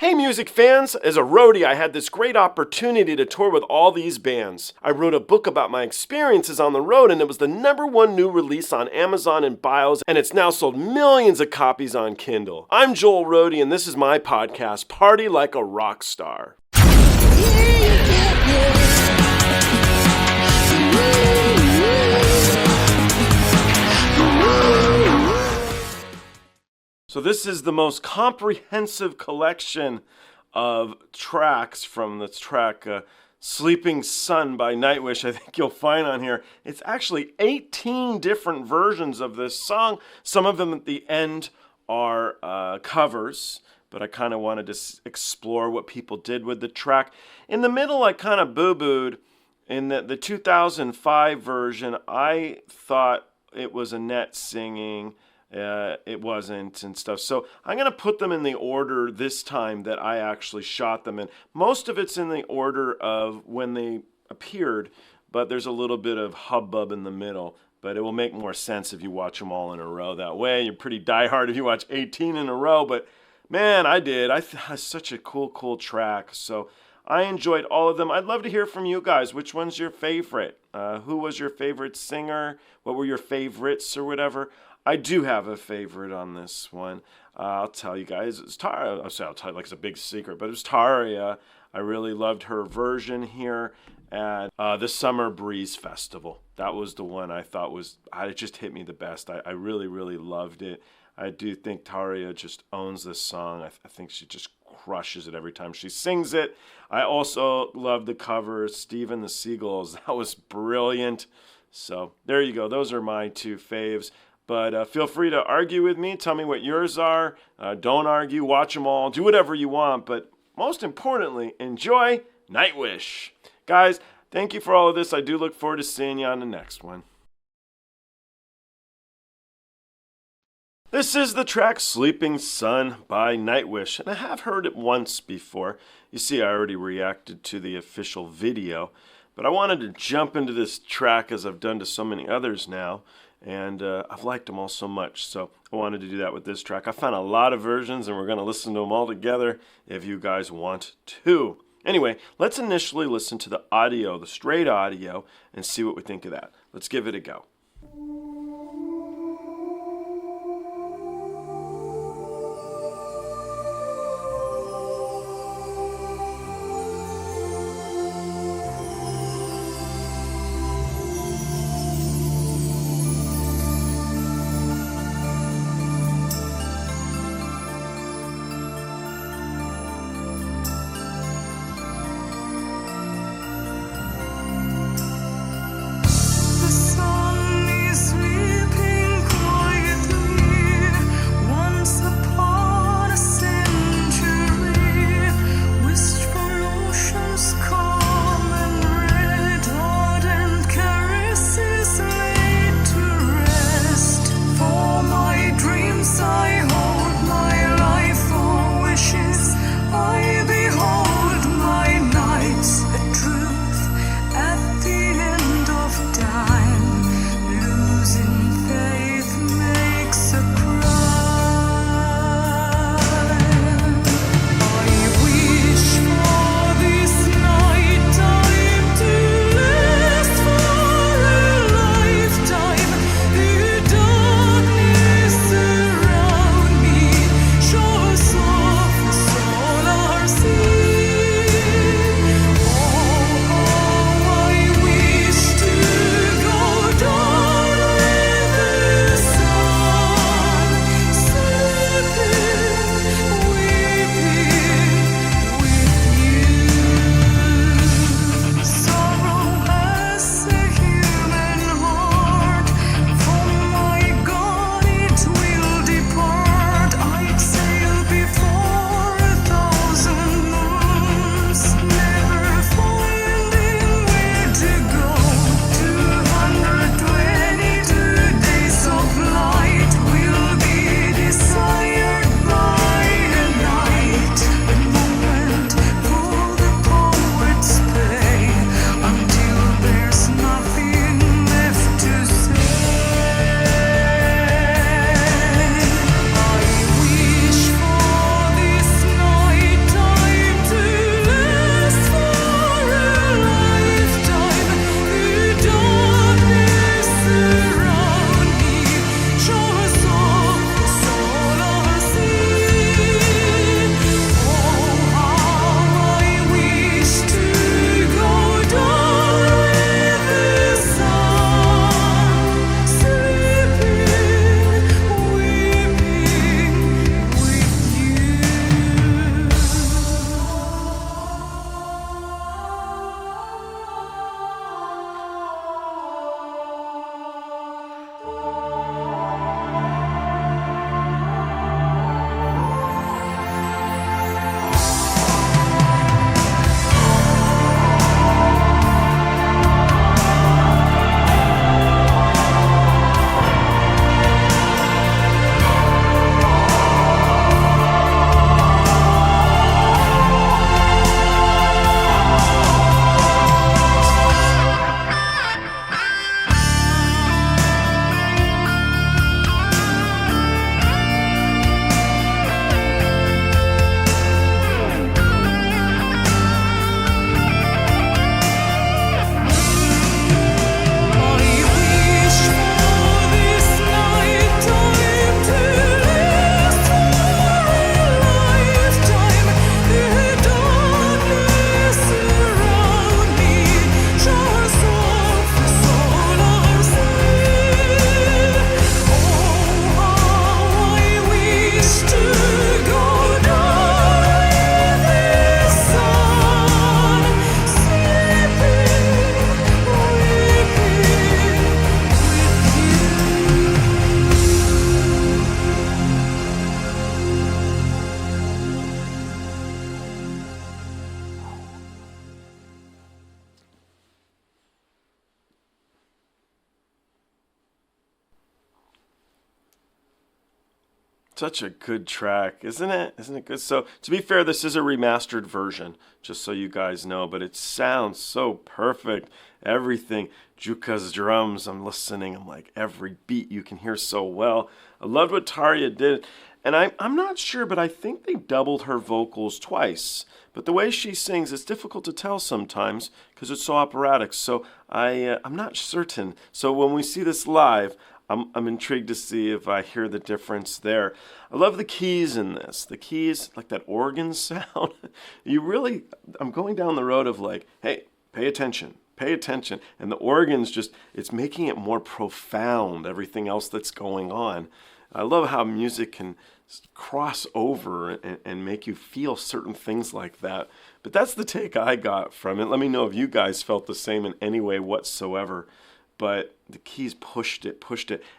Hey music fans! As a roadie, I had this great opportunity to tour with all these bands. I wrote a book about my experiences on the road, and it was the #1 new release on Amazon and Bios, and it's now sold millions of copies on Kindle. I'm Joel Roadie, and this is my podcast, Party Like a Rock Star. So this is the most comprehensive collection of tracks from the track Sleeping Sun by Nightwish I think you'll find on here. It's actually 18 different versions of this song. Some of them at the end are covers, but I kind of wanted to explore what people did with the track. In the middle, I kind of boo-booed. In the 2005 version, I thought it was Anette singing. It wasn't and stuff. So I'm going to put them in the order this time that I actually shot them in. Most of it's in the order of when they appeared, but there's a little bit of hubbub in the middle. But it will make more sense if you watch them all in a row that way. You're pretty diehard if you watch 18 in a row, but man, I did. It's such a cool track. So I enjoyed all of them. I'd love to hear from you guys. Which one's your favorite? Who was your favorite singer? What were your favorites or whatever? I do have a favorite on this one. I'll tell you guys. It's Tarja. I'll tell you like it's a big secret, but it was Tarja. I really loved her version here at the Summer Breeze Festival. That was the one I thought it just hit me the best. I really loved it. I do think Tarja just owns this song. I think she just crushes it every time she sings it. I also love the cover, Steve and the Seagulls. That was brilliant. So there you go. Those are my two faves. But feel free to argue with me. Tell me what yours are. Don't argue. Watch them all. Do whatever you want. But most importantly, enjoy Nightwish. Guys, thank you for all of this. I do look forward to seeing you on the next one. This is the track Sleeping Sun by Nightwish. And I have heard it once before. You see, I already reacted to the official video. But I wanted to jump into this track as I've done to so many others now. And I've liked them all so much, so I wanted to do that with this track. I found a lot of versions, and we're going to listen to them all together if you guys want to. Anyway, let's initially listen to the audio, the straight audio, and see what we think of that. Let's give it a go. The sun is Such a good track, isn't it? Isn't it good? So, to be fair, this is a remastered version, just so you guys know, but it sounds so perfect. Everything. Juka's drums, I'm listening, I'm like, every beat you can hear so well. I loved what Tarja did, and I'm not sure, but I think they doubled her vocals twice. But the way she sings, it's difficult to tell sometimes because it's so operatic. So I'm not certain. So when we see this live, I'm intrigued to see if I hear the difference there. I love the keys in this. The keys, like that organ sound. I'm going down the road of like, hey, pay attention. Pay attention. And the organ's just, it's making it more profound, everything else that's going on. I love how music can cross over and make you feel certain things like that. But that's the take I got from it. Let me know if you guys felt the same in any way whatsoever. But the keys pushed it.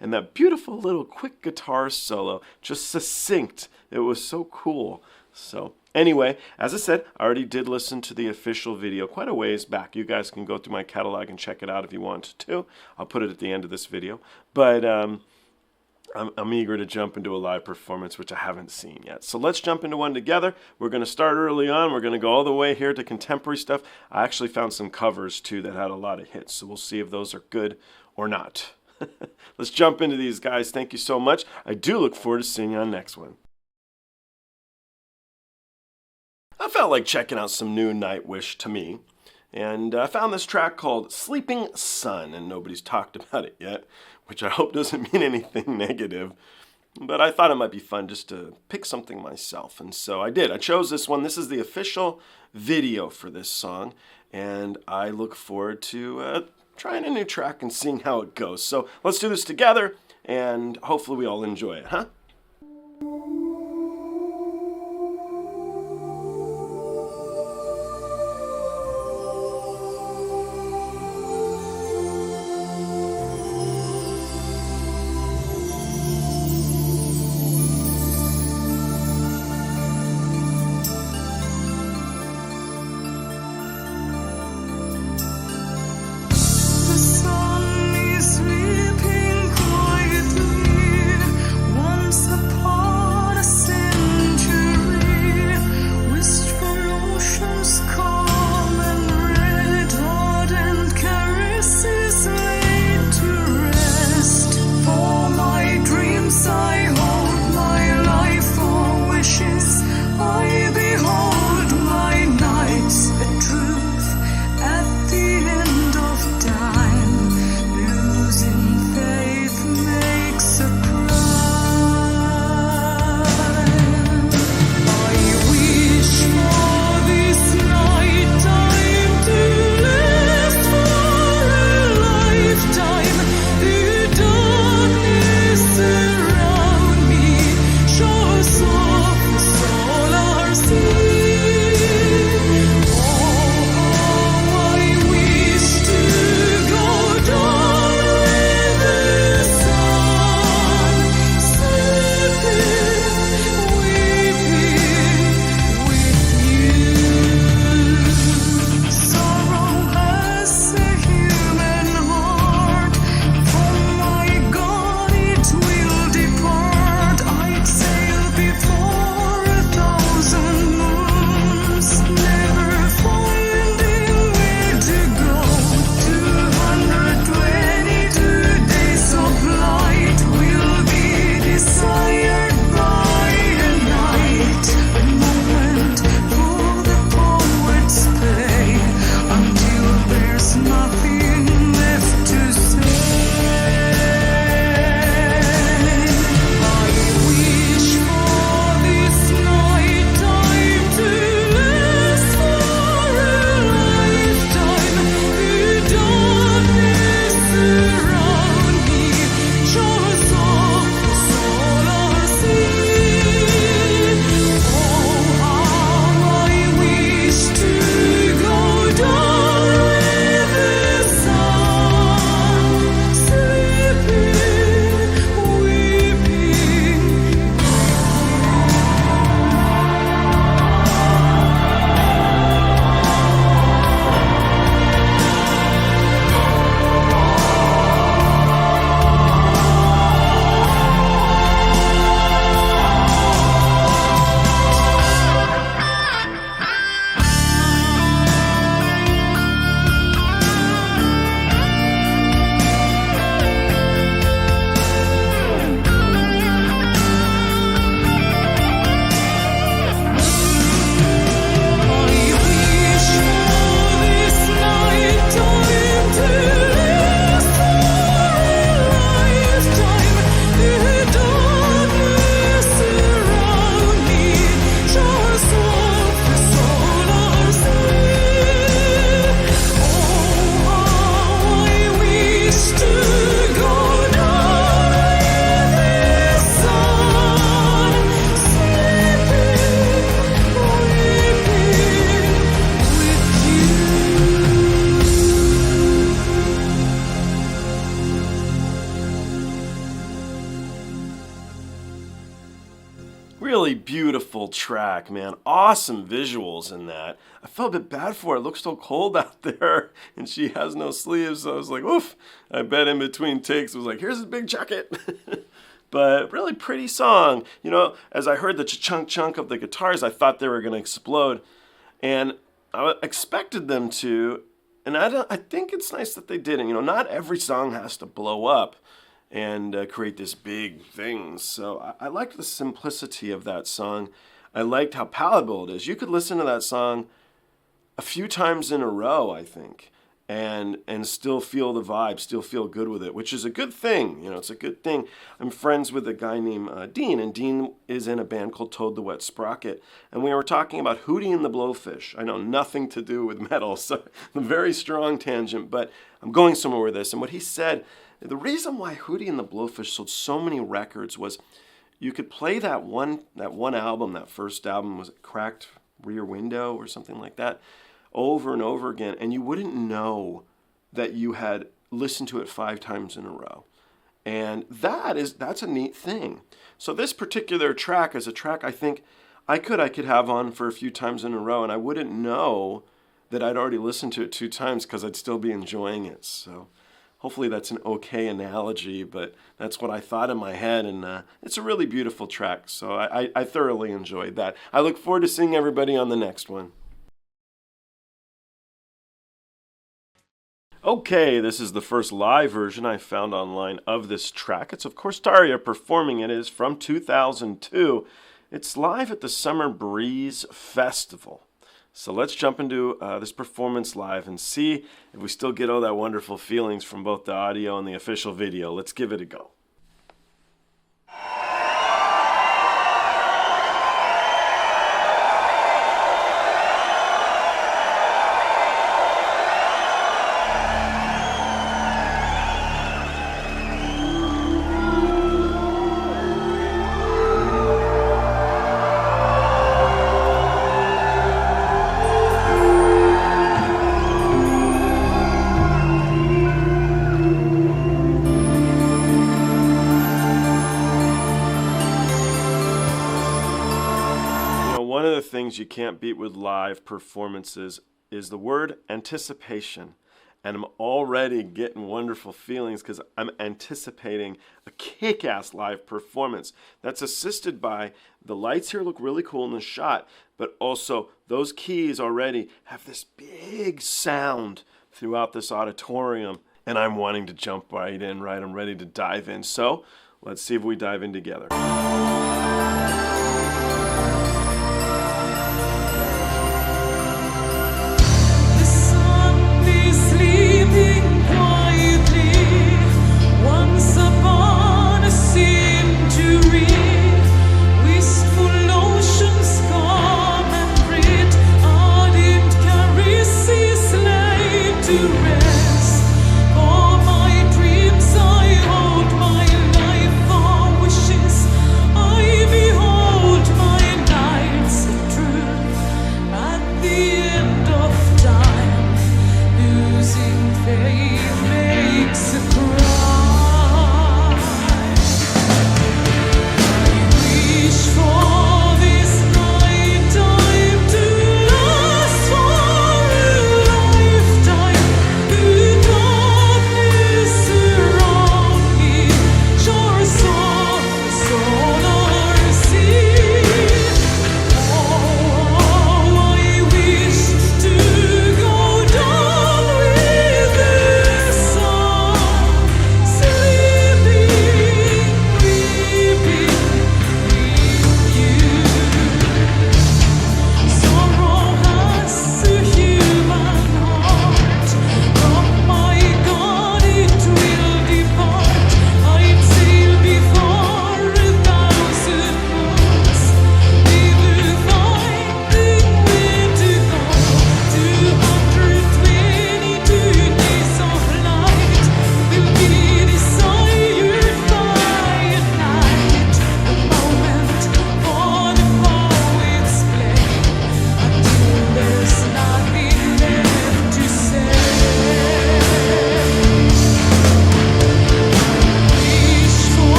And that beautiful little quick guitar solo, just succinct. It was so cool. So anyway, as I said, I already did listen to the official video quite a ways back. You guys can go through my catalog and check it out if you want to. I'll put it at the end of this video. But I'm eager to jump into a live performance, which I haven't seen yet. So let's jump into one together. We're going to start early on. We're going to go all the way here to contemporary stuff. I actually found some covers, too, that had a lot of hits. So we'll see if those are good or not. Let's jump into these, guys. Thank you so much. I do look forward to seeing you on the next one. I felt like checking out some new Nightwish to me. And I found this track called Sleeping Sun, and nobody's talked about it yet, which I hope doesn't mean anything negative. But I thought it might be fun just to pick something myself, and so I did. I chose this one. This is the official video for this song, and I look forward to trying a new track and seeing how it goes. So let's do this together, and hopefully we all enjoy it, huh? Once track, man. Awesome visuals in that. I felt a bit bad for her. It looks so cold out there, and she has no sleeves, so I was like, oof. I bet in between takes, it was like, here's a big jacket. But really pretty song. You know, as I heard the chunk of the guitars, I thought they were going to explode, and I expected them to, and I think it's nice that they didn't. You know, not every song has to blow up and create this big thing. So I liked the simplicity of that song. I liked how palatable it is. You could listen to that song a few times in a row, I think, and still feel the vibe, still feel good with it, which is a good thing. You know, it's a good thing. I'm friends with a guy named Dean, and Dean is in a band called Toad the Wet Sprocket, and we were talking about Hootie and the Blowfish. I know nothing to do with metal, so a very strong tangent, but I'm going somewhere with this. And what he said, the reason why Hootie and the Blowfish sold so many records was you could play that one album, that first album, was it Cracked Rear Window or something like that, over and over again, and you wouldn't know that you had listened to it 5 times in a row. And that's a neat thing. So this particular track is a track I think I could have on for a few times in a row, and I wouldn't know that I'd already listened to it 2 times because I'd still be enjoying it. So hopefully that's an okay analogy, but that's what I thought in my head, and it's a really beautiful track, so I thoroughly enjoyed that. I look forward to seeing everybody on the next one. Okay, this is the first live version I found online of this track. It's, of course, Tarja performing it. It is from 2002. It's live at the Summer Breeze Festival. So let's jump into this performance live and see if we still get all that wonderful feelings from both the audio and the official video. Let's give it a go. Things you can't beat with live performances is the word anticipation. And I'm already getting wonderful feelings because I'm anticipating a kick-ass live performance. That's assisted by the lights here look really cool in the shot, but also those keys already have this big sound throughout this auditorium. And I'm wanting to jump right in, right? I'm ready to dive in. So let's see if we dive in together.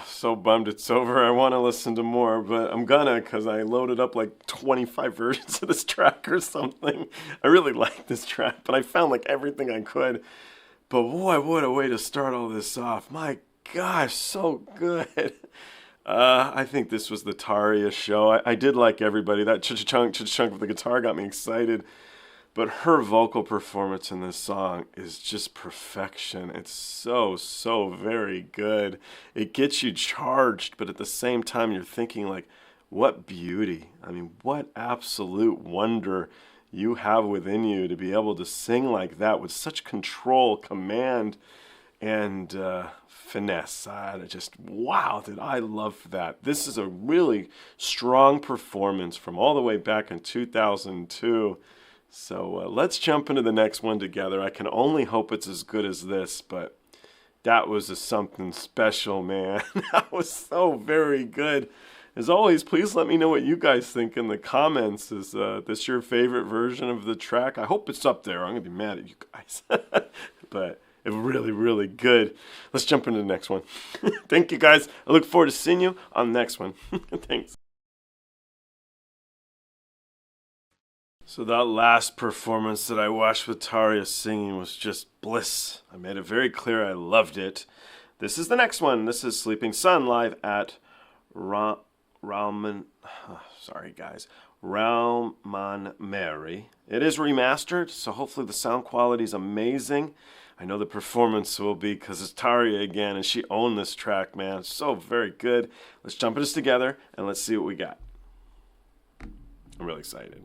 Oh, so bummed it's over. I want to listen to more, but I'm gonna, because I loaded up like 25 versions of this track or something. I really like this track, but I found like everything I could. But boy, what a way to start all this off. My gosh, so good. I think this was the Tarja show. I did like everybody. That chunk with the guitar got me excited. But her vocal performance in this song is just perfection. It's so, so very good. It gets you charged, but at the same time you're thinking like, what beauty. I mean, what absolute wonder you have within you to be able to sing like that with such control, command, and finesse. Wow, did I love that. This is a really strong performance from all the way back in 2002. So let's jump into the next one together. I can only hope it's as good as this, but that was something special, man. That was so very good. As always, please let me know what you guys think in the comments. Is this your favorite version of the track? I hope it's up there. I'm going to be mad at you guys. But it's really, really good. Let's jump into the next one. Thank you, guys. I look forward to seeing you on the next one. Thanks. So that last performance that I watched with Tarja singing was just bliss. I made it very clear I loved it. This is the next one. This is Sleeping Sun live at Raumanmeri. It is remastered, so hopefully the sound quality is amazing. I know the performance will be, because it's Tarja again, and she owned this track, man. So very good. Let's jump into this together, and let's see what we got. I'm really excited.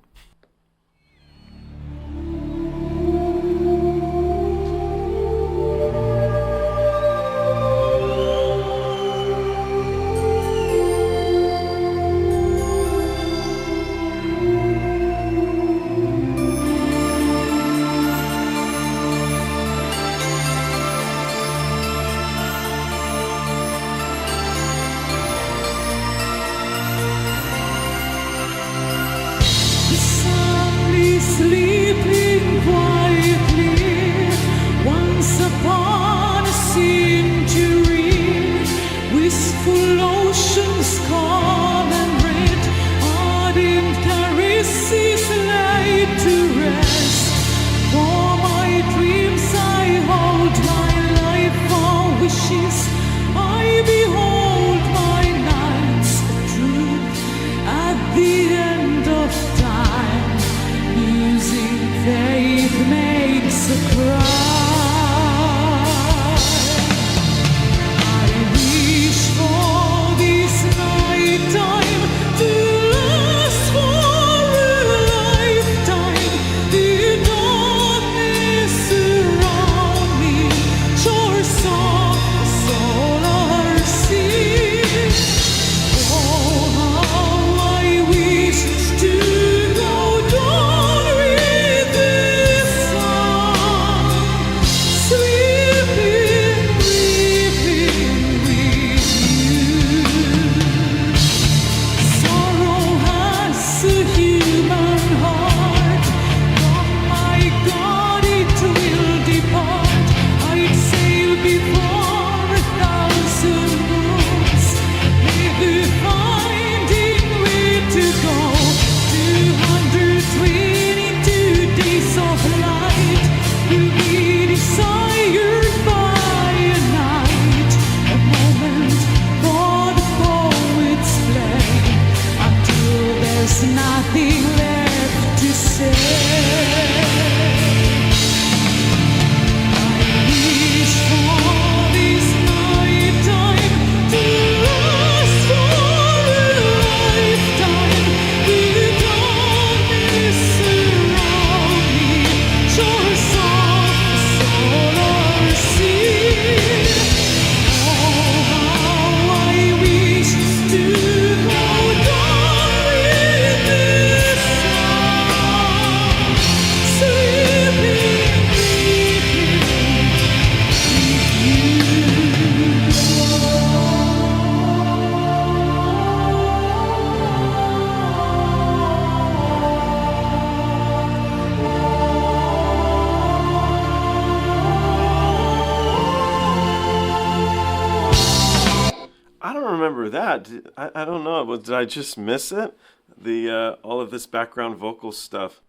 don't remember that. I don't know. Did I just miss it? The all of this background vocal stuff.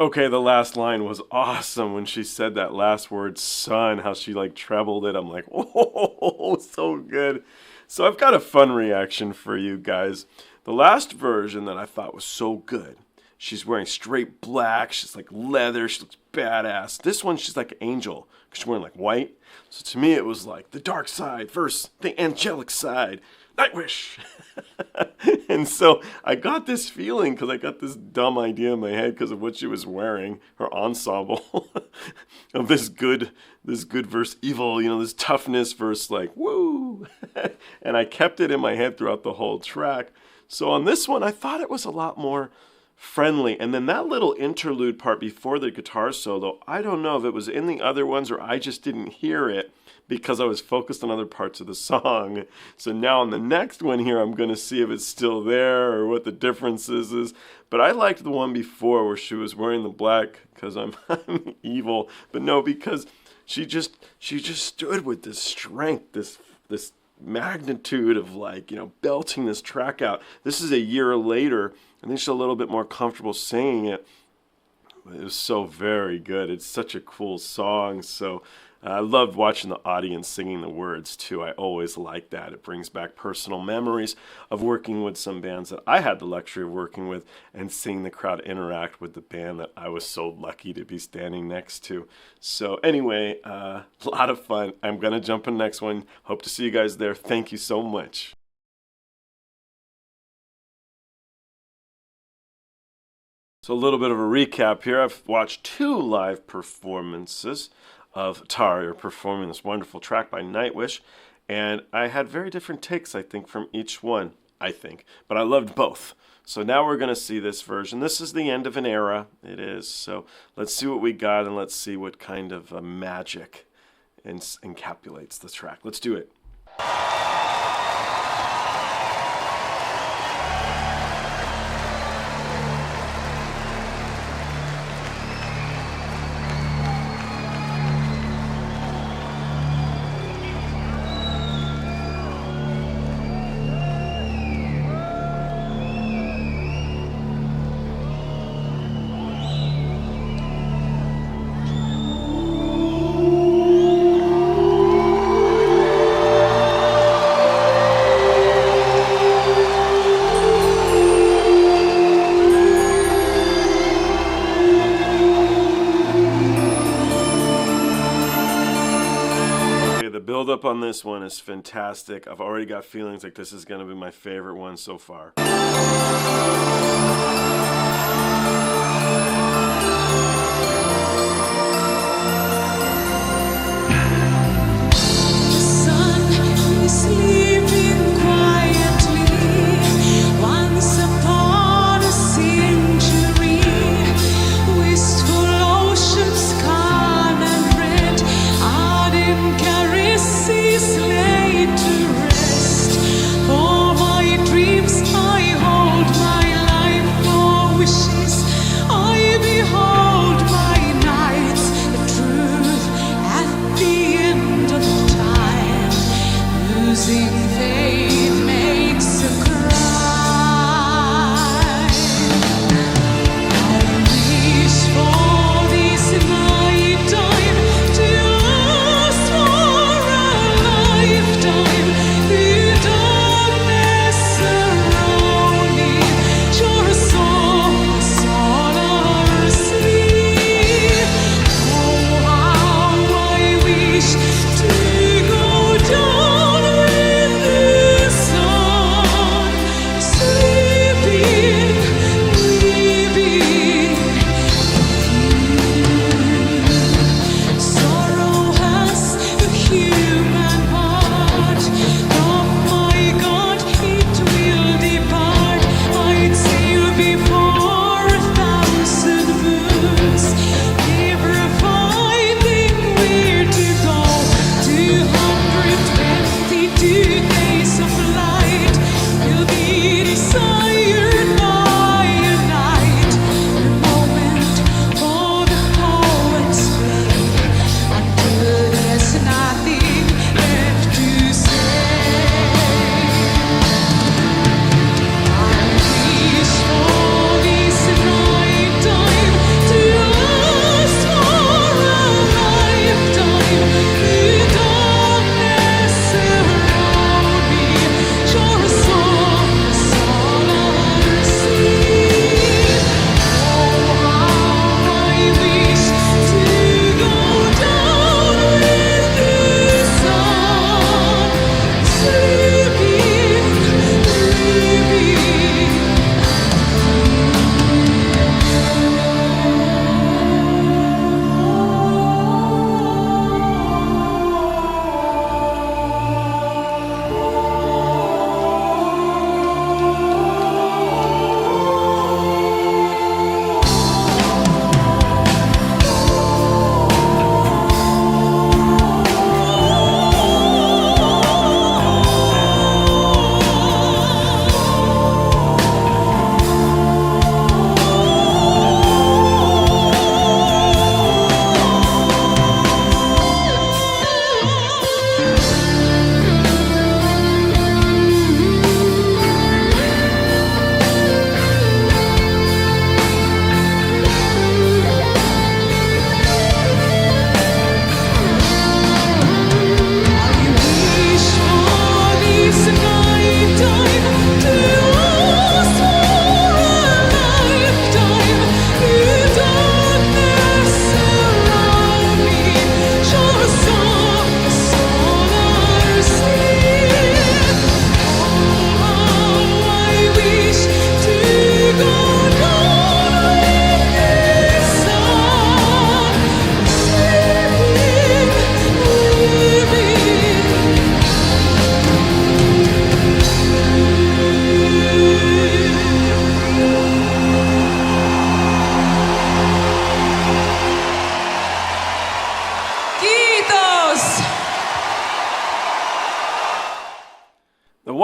Okay, the last line was awesome when she said that last word, son, how she like trebled it. I'm like, oh, so good. So I've got a fun reaction for you guys. The last version that I thought was so good, she's wearing straight black, she's like leather, she looks badass. This one, she's like an angel, because she's wearing like white. So to me, it was like the dark side versus the angelic side. Nightwish! And so I got this feeling because I got this dumb idea in my head because of what she was wearing, her ensemble of this good versus evil, you know, this toughness versus like woo. And I kept it in my head throughout the whole track. So on this one, I thought it was a lot more friendly. And then that little interlude part before the guitar solo, I don't know if it was in the other ones or I just didn't hear it because I was focused on other parts of the song. So now on the next one here, I'm going to see if it's still there or what the difference is. But I liked the one before where she was wearing the black because I'm evil. But no, because she just stood with this strength, this magnitude of like, you know, belting this track out. This is a year later. I think she's a little bit more comfortable singing it. But it was so very good. It's such a cool song. So I loved watching the audience singing the words too. I always like that. It brings back personal memories of working with some bands that I had the luxury of working with and seeing the crowd interact with the band that I was so lucky to be standing next to. So anyway, a lot of fun. I'm going to jump in the next one. Hope to see you guys there. Thank you so much. So a little bit of a recap here. I've watched 2 live performances of Tarja performing this wonderful track by Nightwish, and I had very different takes, I think, from each one, but I loved both. So now we're going to see this version. This is the end of an era, it is, so let's see what we got and let's see what kind of magic encapsulates the track. Let's do it. Build up on this one is fantastic. I've already got feelings like this is going to be my favorite one so far. Losing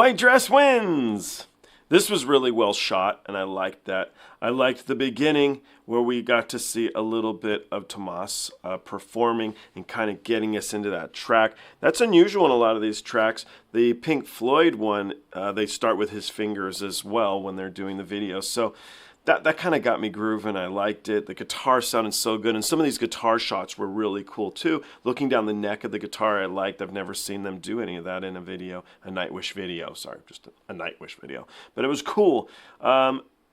White dress wins! This was really well shot, and I liked that. I liked the beginning where we got to see a little bit of Tomas performing and kind of getting us into that track. That's unusual in a lot of these tracks. The Pink Floyd one, they start with his fingers as well when they're doing the video. So that kind of got me grooving. I liked it. The guitar sounded so good, and some of these guitar shots were really cool too. Looking down the neck of the guitar, I liked. I've never seen them do any of that in a video, a Nightwish video. Sorry, just a Nightwish video. But it was cool.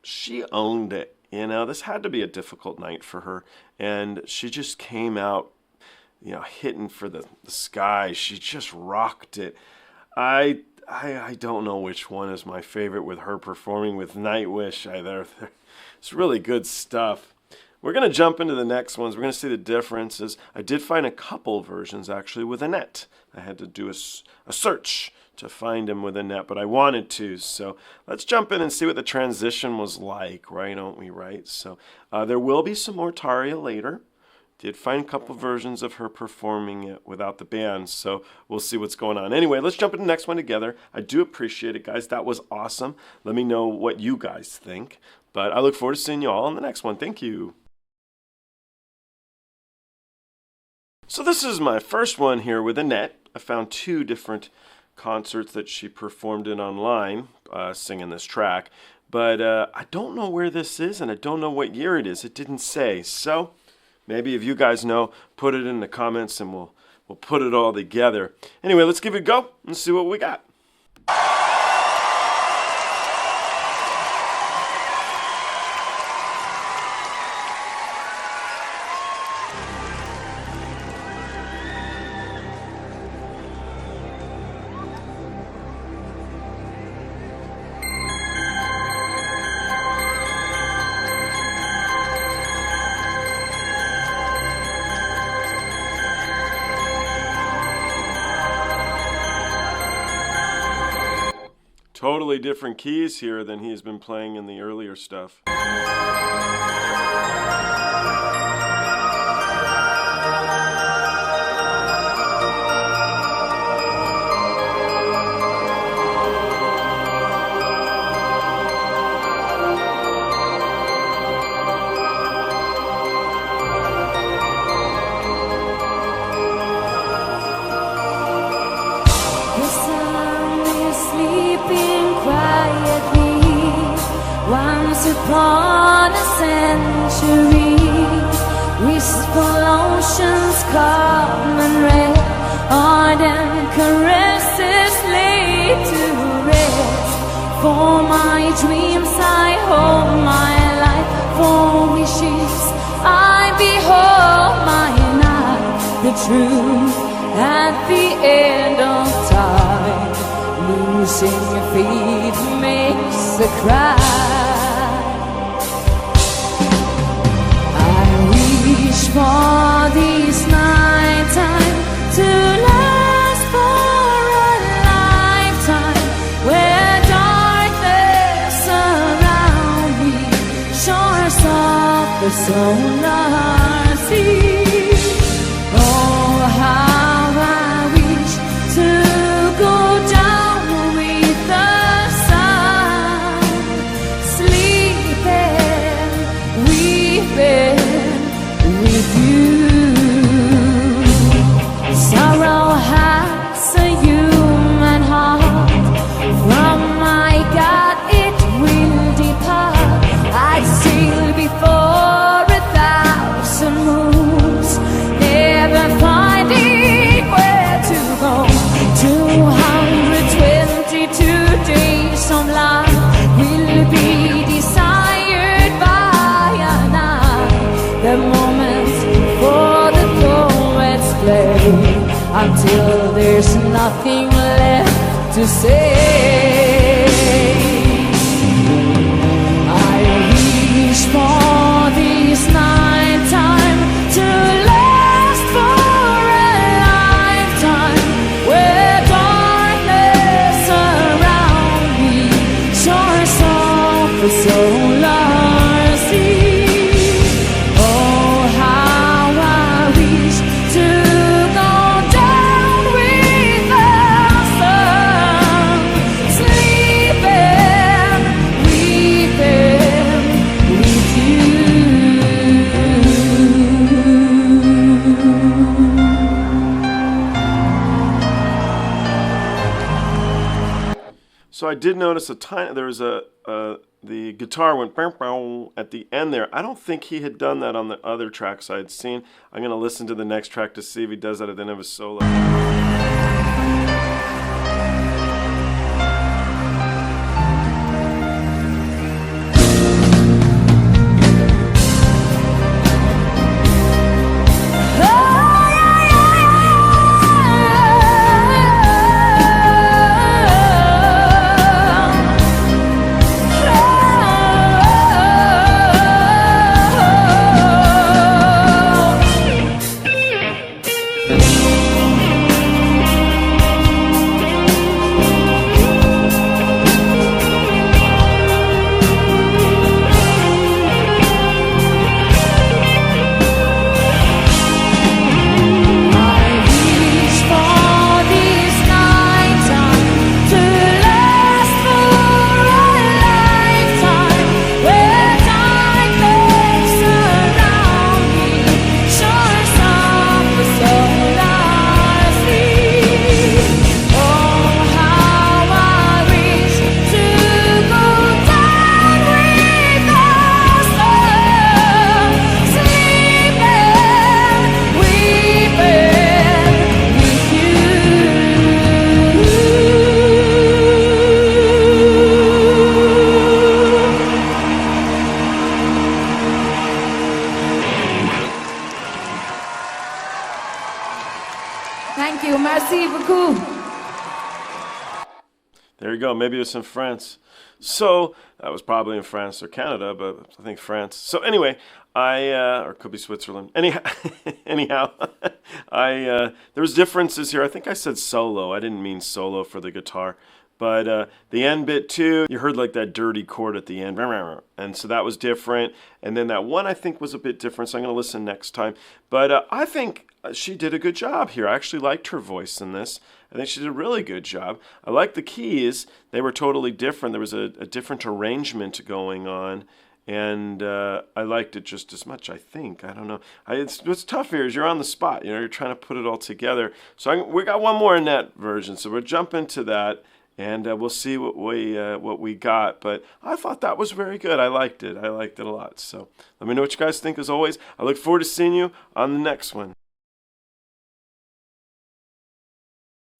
She owned it. You know, this had to be a difficult night for her, and she just came out, you know, hitting for the sky. She just rocked it. I don't know which one is my favorite with her performing with Nightwish. It's really good stuff. We're going to jump into the next ones. We're going to see the differences. I did find a couple versions actually with Anette. I had to do a search to find him with Anette, but I wanted to. So let's jump in and see what the transition was like, right? Don't we, right? So there will be some more Tarja later. Did find a couple versions of her performing it without the band, so we'll see what's going on. Anyway, let's jump into the next one together. I do appreciate it, guys. That was awesome. Let me know what you guys think. But I look forward to seeing you all on the next one. Thank you. So this is my first one here with Anette. I found 2 different concerts that she performed in online, singing this track. But I don't know where this is, and I don't know what year it is. It didn't say. So maybe if you guys know, put it in the comments and we'll put it all together. Anyway, let's give it a go and see what we got. Totally different keys here than he's been playing in the earlier stuff. Upon a century, wistful oceans calm and red, ardent caresses laid to rest. For my dreams I hold my life, for wishes I behold my night. The truth at the end of time, losing your feet makes a cry. Wish for this nighttime to last for a lifetime, where darkness around me, shores of the solar sea. Oh, how I wish to go down with the sun, sleeping, weeping with you. Sorrow has a human heart, from my God it will depart. I sail before 1,000 moons, never finding where to go. 222 days of life will be desired by an eye. The moment for the poets play, until there's nothing left to say. I wish for this nighttime to last for a lifetime, where darkness around me, shores of the solar sea. Sleep I did notice there was the guitar went bow, bow at the end there. I don't think he had done that on the other tracks I had seen. I'm going to listen to the next track to see if he does that at the end of his solo. Thank you. Merci beaucoup. There you go. Maybe it was in France. So that was probably in France or Canada, but I think France. So anyway, or it could be Switzerland. Anyhow, there was differences here. I think I said solo. I didn't mean solo for the guitar. But the end bit too, you heard like that dirty chord at the end. And so that was different. And then that one I think was a bit different. So I'm going to listen next time. But I think she did a good job here. I actually liked her voice in this. I think she did a really good job. I like the keys. They were totally different. There was a different arrangement going on. And I liked it just as much, I think. I don't know. What's tough here is you're on the spot. You're trying to put it all together. So we got one more Anette version. So we'll jump into that. And we'll see what we got. But I thought that was very good. I liked it. I liked it a lot. So let me know what you guys think as always. I look forward to seeing you on the next one.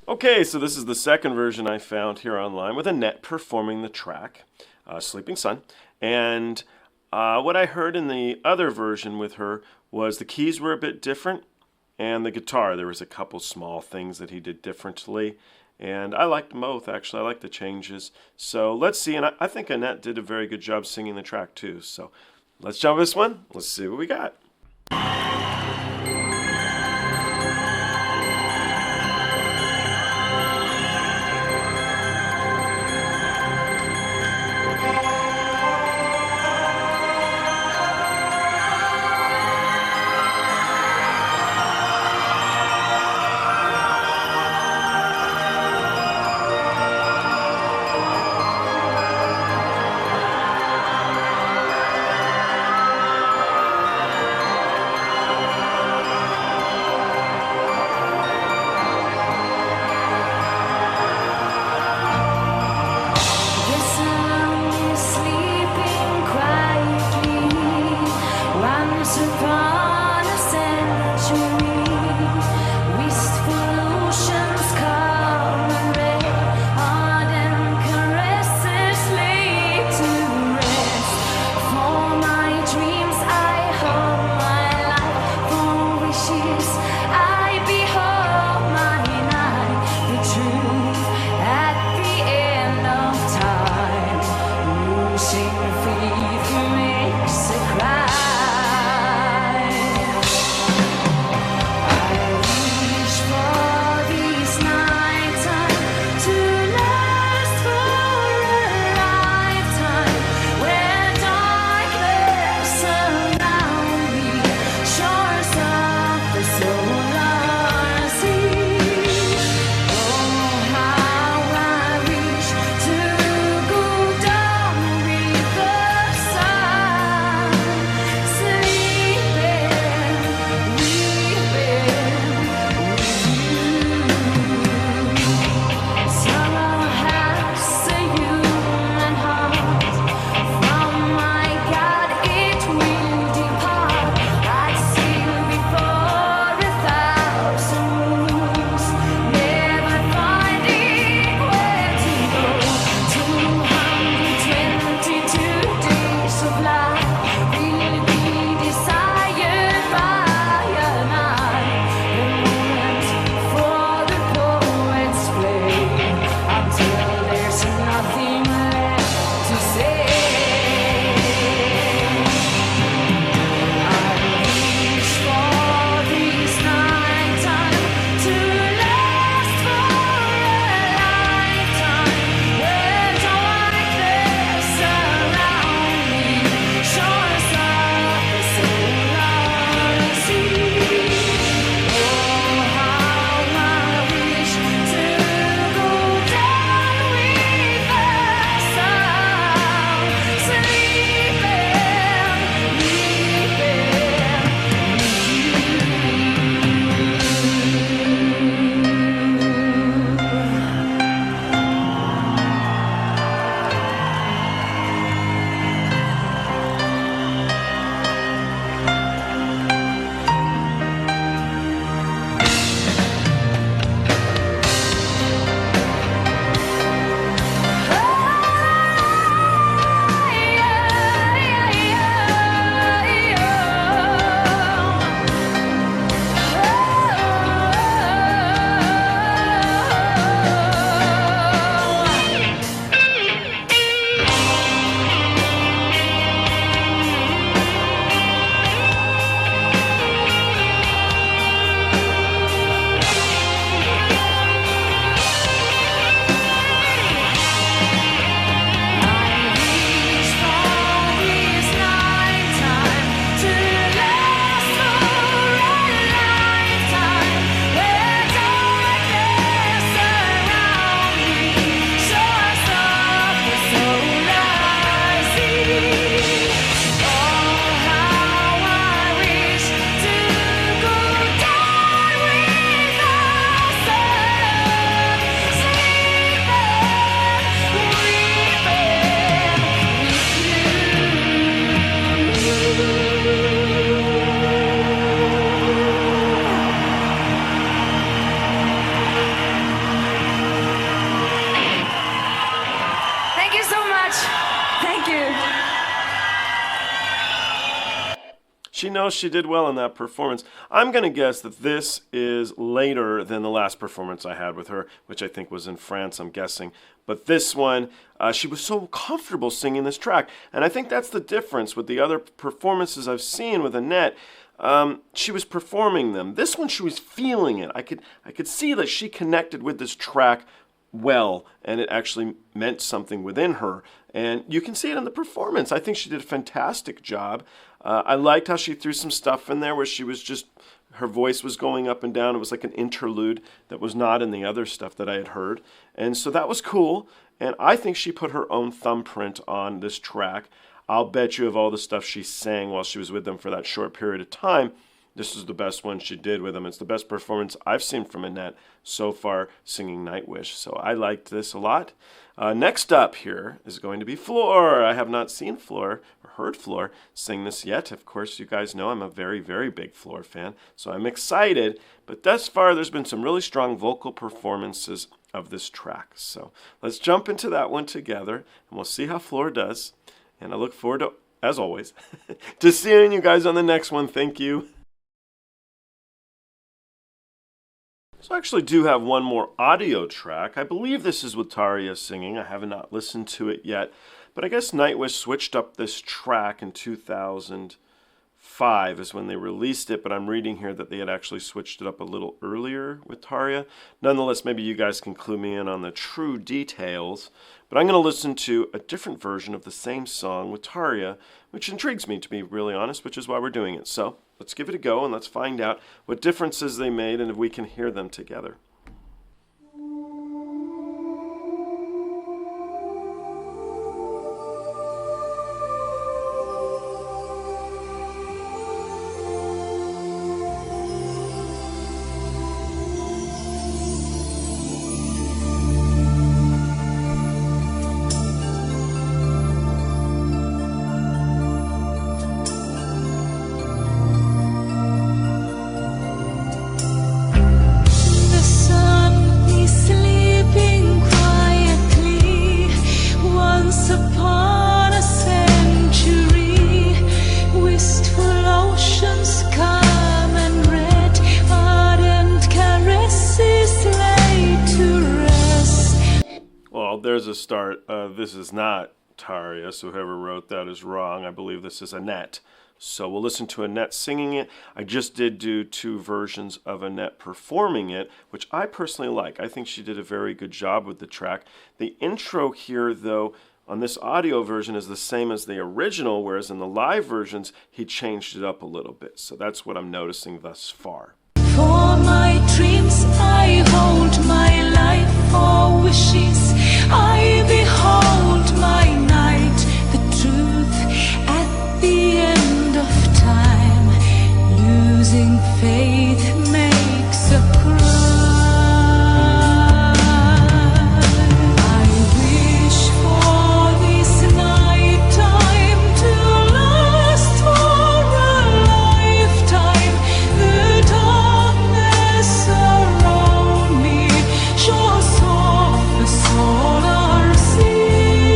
Okay, so this is the second version I found here online with Anette performing the track, Sleeping Sun. And what I heard in the other version with her was the keys were a bit different. And the guitar, there was a couple small things that he did differently. And I liked them both, actually. I liked the changes. So let's see. And I think Anette did a very good job singing the track, too. So let's jump this one. Let's see what we got. she knows she did well in that performance. I'm going to guess that this is later than the last performance I had with her, which I think was in France, I'm guessing. But this one, she was so comfortable singing this track. And I think that's the difference with the other performances I've seen with Anette. She was performing them. This one, she was feeling it. I could see that she connected with this track well, and it actually meant something within her. And you can see it in the performance. I think she did a fantastic job. I liked how she threw some stuff in there where she was just, her voice was going up and down. It was like an interlude that was not in the other stuff that I had heard. And so that was cool. And I think she put her own thumbprint on this track. I'll bet you of all the stuff she sang while she was with them for that short period of time, this is the best one she did with them. It's the best performance I've seen from Anette so far singing Nightwish. So I liked this a lot. Next up here is going to be Floor. I have not seen Floor or heard Floor sing this yet. Of course, you guys know I'm a very, very big Floor fan, so I'm excited. But thus far, there's been some really strong vocal performances of this track. So let's jump into that one together, and we'll see how Floor does. And I look forward to, as always, to seeing you guys on the next one. Thank you. So I actually do have one more audio track. I believe this is with Tarja singing. I have not listened to it yet. But I guess Nightwish switched up this track in 2005 is when they released it. But I'm reading here that they had actually switched it up a little earlier with Tarja. Nonetheless, maybe you guys can clue me in on the true details. But I'm going to listen to a different version of the same song with Tarja, which intrigues me, to be really honest, which is why we're doing it. So let's give it a go and let's find out what differences they made and if we can hear them together. There's a start. This is not Tarja, so whoever wrote that is wrong. I believe this is Anette. So we'll listen to Anette singing it. I just did do two versions of Anette performing it, which I personally like. I think she did a very good job with the track. The intro here, though, on this audio version is the same as the original, whereas in the live versions, he changed it up a little bit. So that's what I'm noticing thus far. For my dreams I hold my life for wishes. I behold my night, the truth at the end of time. Losing faith makes a cry. I wish for this night time to last for a lifetime. The darkness around me shows off the solar sea.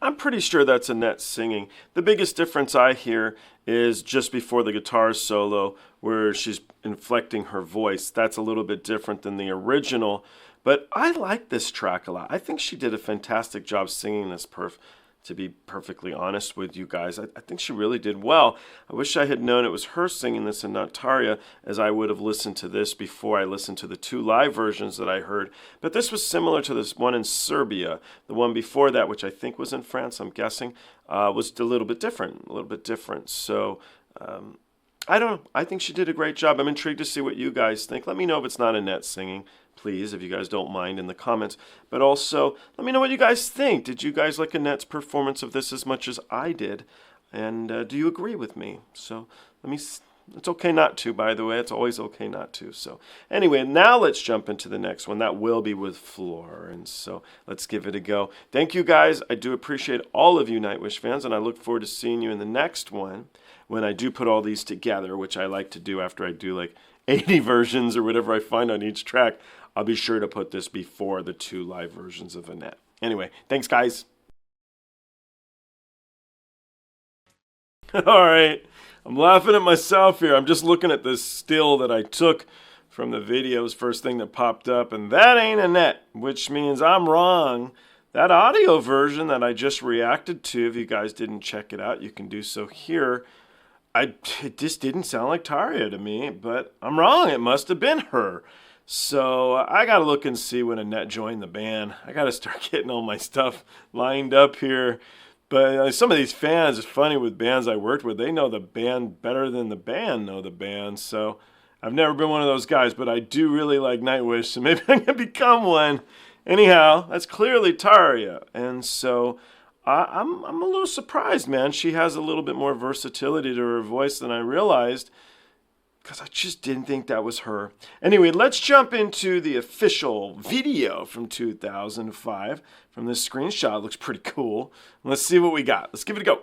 I'm pretty sure that's Anette singing. The biggest difference I hear is just before the guitar solo where she's inflecting her voice. That's a little bit different than the original, but I like this track a lot. I think she did a fantastic job singing this to be perfectly honest with you guys. I think she really did well. I wish I had known it was her singing this and not Tarja, as I would have listened to this before I listened to the 2 live versions that I heard. But this was similar to this one in Serbia. The one before that, which I think was in France, I'm guessing, was a little bit different. So, I don't know. I think she did a great job. I'm intrigued to see what you guys think. Let me know if it's not Anette singing, please, if you guys don't mind, in the comments. But also, let me know what you guys think. Did you guys like Anette's performance of this as much as I did? And do you agree with me? So, it's okay not to, by the way. It's always okay not to. So, anyway, now let's jump into the next one. That will be with Floor. And so, let's give it a go. Thank you, guys. I do appreciate all of you Nightwish fans, and I look forward to seeing you in the next one when I do put all these together, which I like to do after I do like 80 versions or whatever I find on each track. I'll be sure to put this before the 2 live versions of Anette. Anyway, thanks, guys. All right. I'm laughing at myself here. I'm just looking at this still that I took from the videos, first thing that popped up, and that ain't Anette, which means I'm wrong. That audio version that I just reacted to, if you guys didn't check it out, you can do so here. It just didn't sound like Tarja to me, but I'm wrong. It must have been her. So I got to look and see when Anette joined the band. I got to start getting all my stuff lined up here. But some of these fans, it's funny with bands I worked with, they know the band better than the band know the band. So I've never been one of those guys, but I do really like Nightwish, so maybe I'm going to become one. Anyhow, that's clearly Tarja. And so I'm a little surprised, man. She has a little bit more versatility to her voice than I realized, because I just didn't think that was her. Anyway, let's jump into the official video from 2005. From this screenshot, it looks pretty cool. Let's see what we got. Let's give it a go.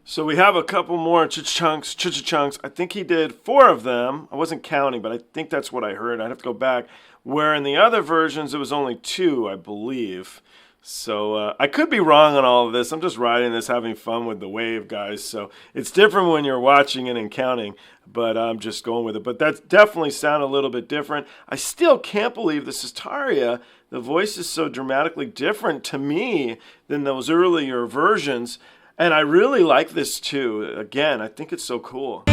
So we have a couple more chunks. I think he did 4 of them. I wasn't counting, but I think that's what I heard. I'd have to go back. Where in the other versions, it was only 2, I believe. So I could be wrong on all of this. I'm just riding this, having fun with the wave, guys. So it's different when you're watching it and counting, but I'm just going with it. But that definitely sounded a little bit different. I still can't believe this is Tarja The voice is so dramatically different to me than those earlier versions. And I really like this too. Again, I think it's so cool.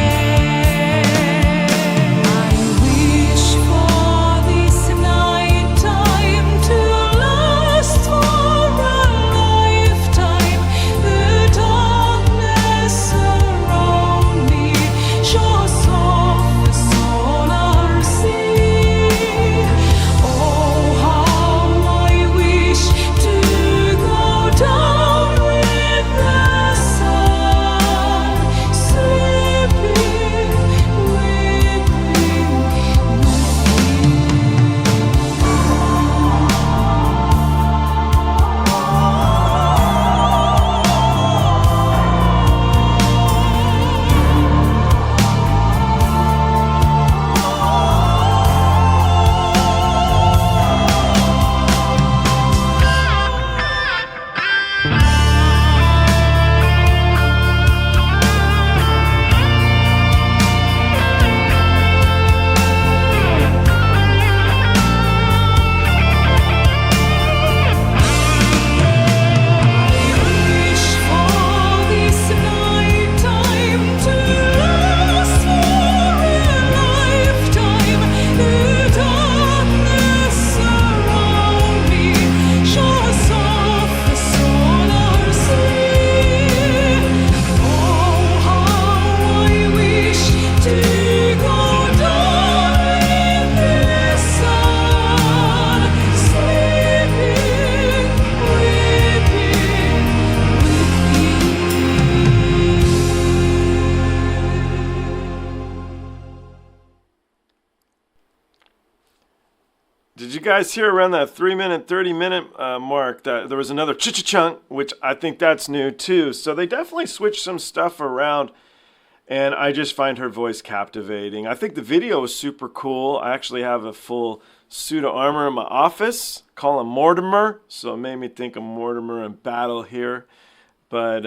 Did you guys hear around that 3-minute, 30-minute mark that there was another ch-ch-chunk, which I think that's new too. So they definitely switched some stuff around, and I just find her voice captivating. I think the video is super cool. I actually have a full suit of armor in my office. Call him Mortimer, so it made me think of Mortimer in battle here. But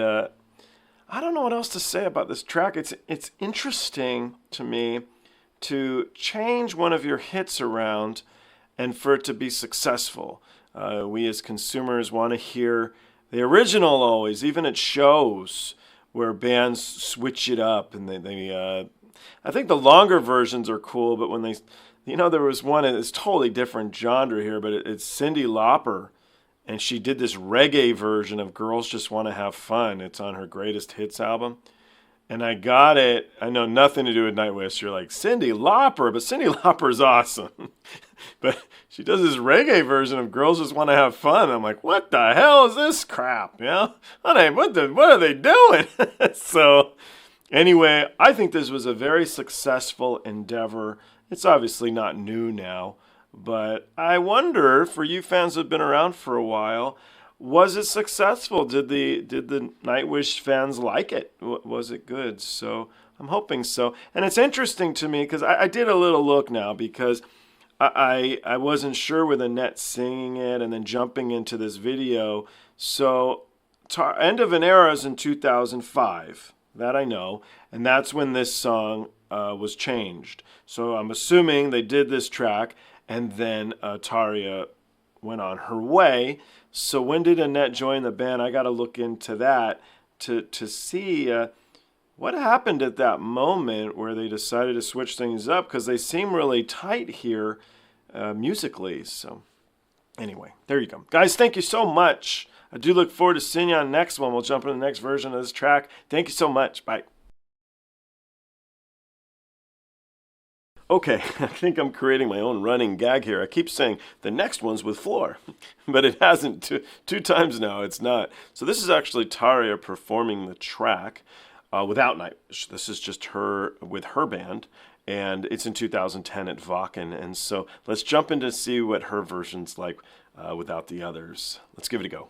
I don't know what else to say about this track. It's interesting to me to change one of your hits around and for it to be successful. We as consumers want to hear the original always, even at shows where bands switch it up. And I think the longer versions are cool, but when there was one, it's totally different genre here, but it's Cyndi Lauper, and she did this reggae version of Girls Just Want to Have Fun. It's on her Greatest Hits album. And I got it. I know nothing to do with Nightwish. You're like, Cyndi Lauper, but Cyndi Lauper's awesome. But she does this reggae version of Girls Just Want to Have Fun. I'm like, what the hell is this crap? You know? What are they doing? So anyway, I think this was a very successful endeavor. It's obviously not new now, but I wonder, for you fans who have been around for a while, was it successful? Did the Nightwish fans like it? Was it good? So I'm hoping so. And it's interesting to me because I did a little look now because I wasn't sure with Anette singing it and then jumping into this video. So End of an Era is in 2005. That I know. And that's when this song was changed. So I'm assuming they did this track and then Tarja went on her way. So when did Anette join the band? I got to look into that to see what happened at that moment where they decided to switch things up, because they seem really tight here musically. So anyway, there you go. Guys, thank you so much. I do look forward to seeing you on the next one. We'll jump into the next version of this track. Thank you so much. Bye. Okay, I think I'm creating my own running gag here. I keep saying the next one's with Floor, but it hasn't. Two times now, it's not. So this is actually Tarja performing the track without Nightwish. This is just her with her band, and it's in 2010 at Wacken. And so let's jump in to see what her version's like without the others. Let's give it a go.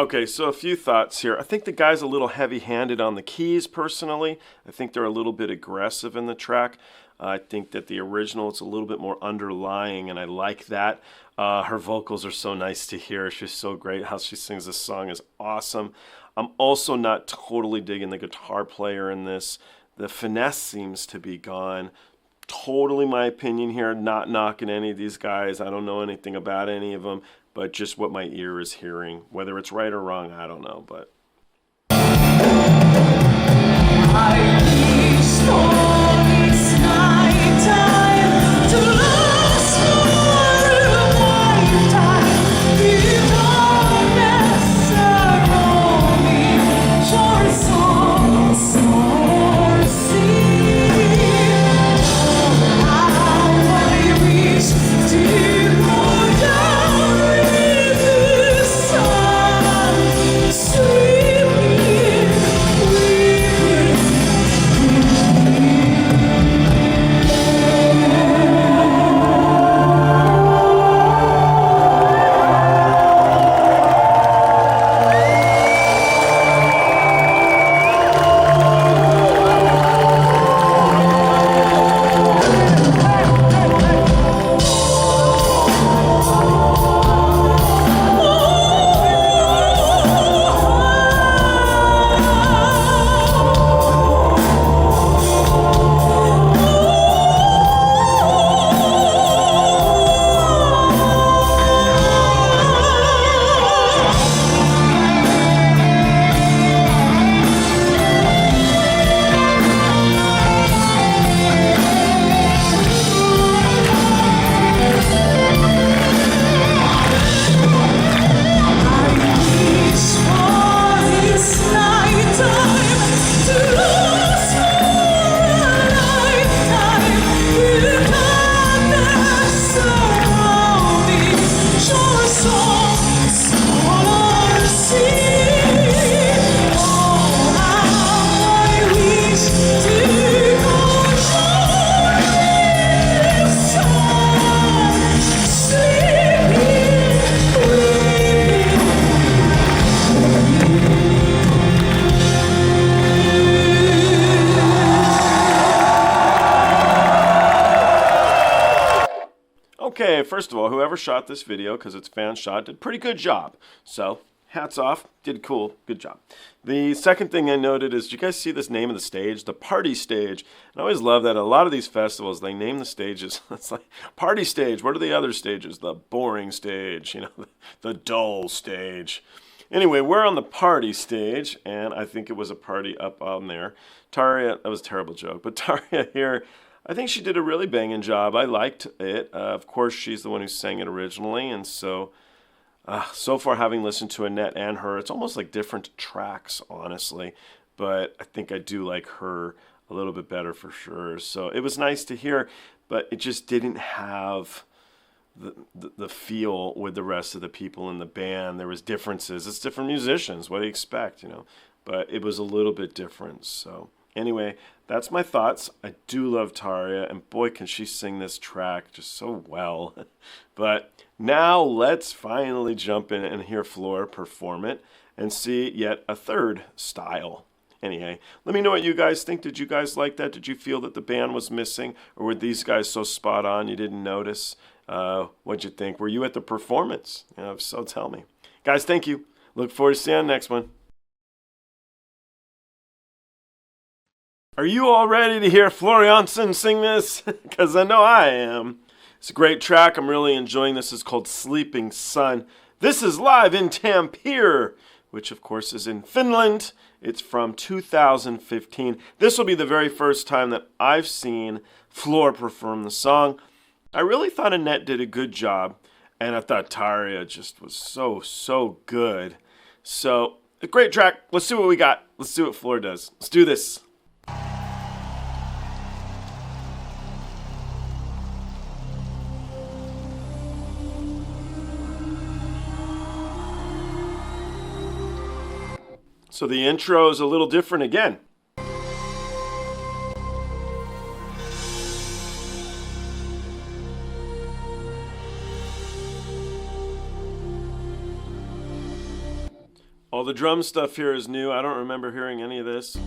Okay, so a few thoughts here. I think the guy's a little heavy-handed on the keys, personally. I think they're a little bit aggressive in the track. I think that the original is a little bit more underlying, and I like that. Her vocals are so nice to hear. She's so great. How she sings this song is awesome. I'm also not totally digging the guitar player in this. The finesse seems to be gone. Totally my opinion here, not knocking any of these guys. I don't know anything about any of them, but just what my ear is hearing. Whether it's right or wrong, I don't know, but... I wish for this nighttime to last for a lifetime. You don't necessarily shore songs or sea. How I wish to go down with the sun, sweeping Okay, first of all, whoever shot this video, because it's fan shot, did a pretty good job. So, hats off, did cool, good job. The second thing I noted is, did you guys see this name of the stage? The party stage. And I always love that a lot of these festivals, they name the stages. It's like, party stage, what are the other stages? The boring stage, you know, the dull stage. Anyway, we're on the party stage, and I think it was a party up on there. Tarja, that was a terrible joke, but Tarja here, I think she did a really banging job. I liked it. Of course, she's the one who sang it originally, and so far having listened to Anette and her, it's almost like different tracks, honestly, but I think I do like her a little bit better for sure. So it was nice to hear, but it just didn't have the feel with the rest of the people in the band. There was differences. It's different musicians. What do you expect, you know? But it was a little bit different, so... Anyway, that's my thoughts. I do love Tarja, and boy, can she sing this track just so well. But now let's finally jump in and hear Floor perform it and see yet a third style. Anyway, let me know what you guys think. Did you guys like that? Did you feel that the band was missing? Or were these guys so spot on you didn't notice? What'd you think? Were you at the performance? If so, tell me. Guys, thank you. Look forward to seeing you on the next one. Are you all ready to hear Floor Jansen sing this? Because I know I am. It's a great track. I'm really enjoying this. It's called Sleeping Sun. This is live in Tampere, which of course is in Finland. It's from 2015. This will be the very first time that I've seen Floor perform the song. I really thought Anette did a good job, and I thought Tarja just was so good. So, a great track. Let's see what we got. Let's see what Floor does. Let's do this. So the intro is a little different again. All the drum stuff here is new. I don't remember hearing any of this.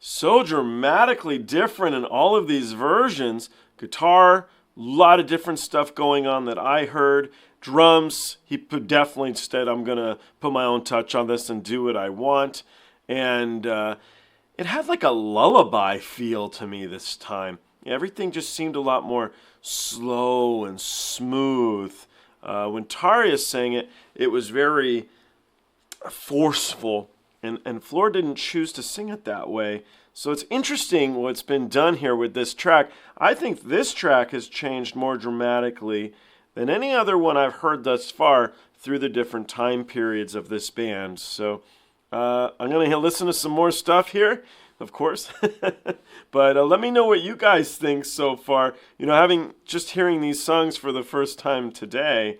So dramatically different in all of these versions. Guitar, a lot of different stuff going on that I heard. Drums, he definitely said, I'm going to put my own touch on this and do what I want. And it had like a lullaby feel to me this time. Everything just seemed a lot more slow and smooth. When Tarja sang it, it was very forceful. And Floor didn't choose to sing it that way. So it's interesting what's been done here with this track. I think this track has changed more dramatically than any other one I've heard thus far through the different time periods of this band. So I'm going to listen to some more stuff here, of course. But let me know what you guys think so far. You know, hearing these songs for the first time today,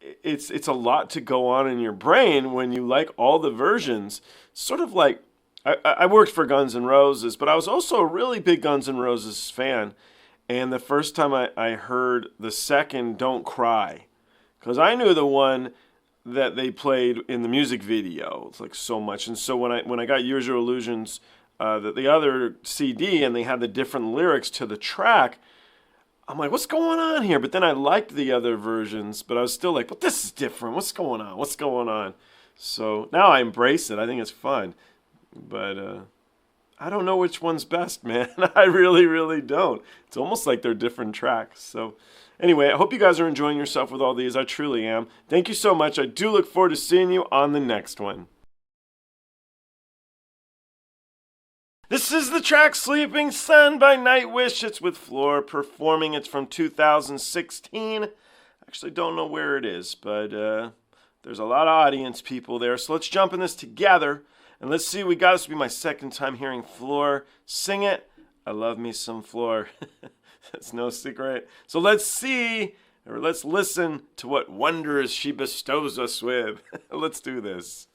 it's a lot to go on in your brain when you like all the versions. Sort of like, I worked for Guns N' Roses, but I was also a really big Guns N' Roses fan. And the first time I heard the second Don't Cry, because I knew the one that they played in the music video. It's like so much. And so when I got Use Your Illusions, the other CD, and they had the different lyrics to the track, I'm like, what's going on here? But then I liked the other versions, but I was still like, but this is different. What's going on? What's going on? So now I embrace it. I think it's fun. But I don't know which one's best, man. I really, really don't. It's almost like they're different tracks. So anyway, I hope you guys are enjoying yourself with all these. I truly am. Thank you so much. I do look forward to seeing you on the next one. This is the track Sleeping Sun by Nightwish. It's with Floor performing. It's from 2016. I actually don't know where it is, but there's a lot of audience people there. So let's jump in this together. And let's see, this will be my second time hearing Floor sing it. I love me some Floor. That's no secret. So let's listen to what wonders she bestows us with. Let's do this.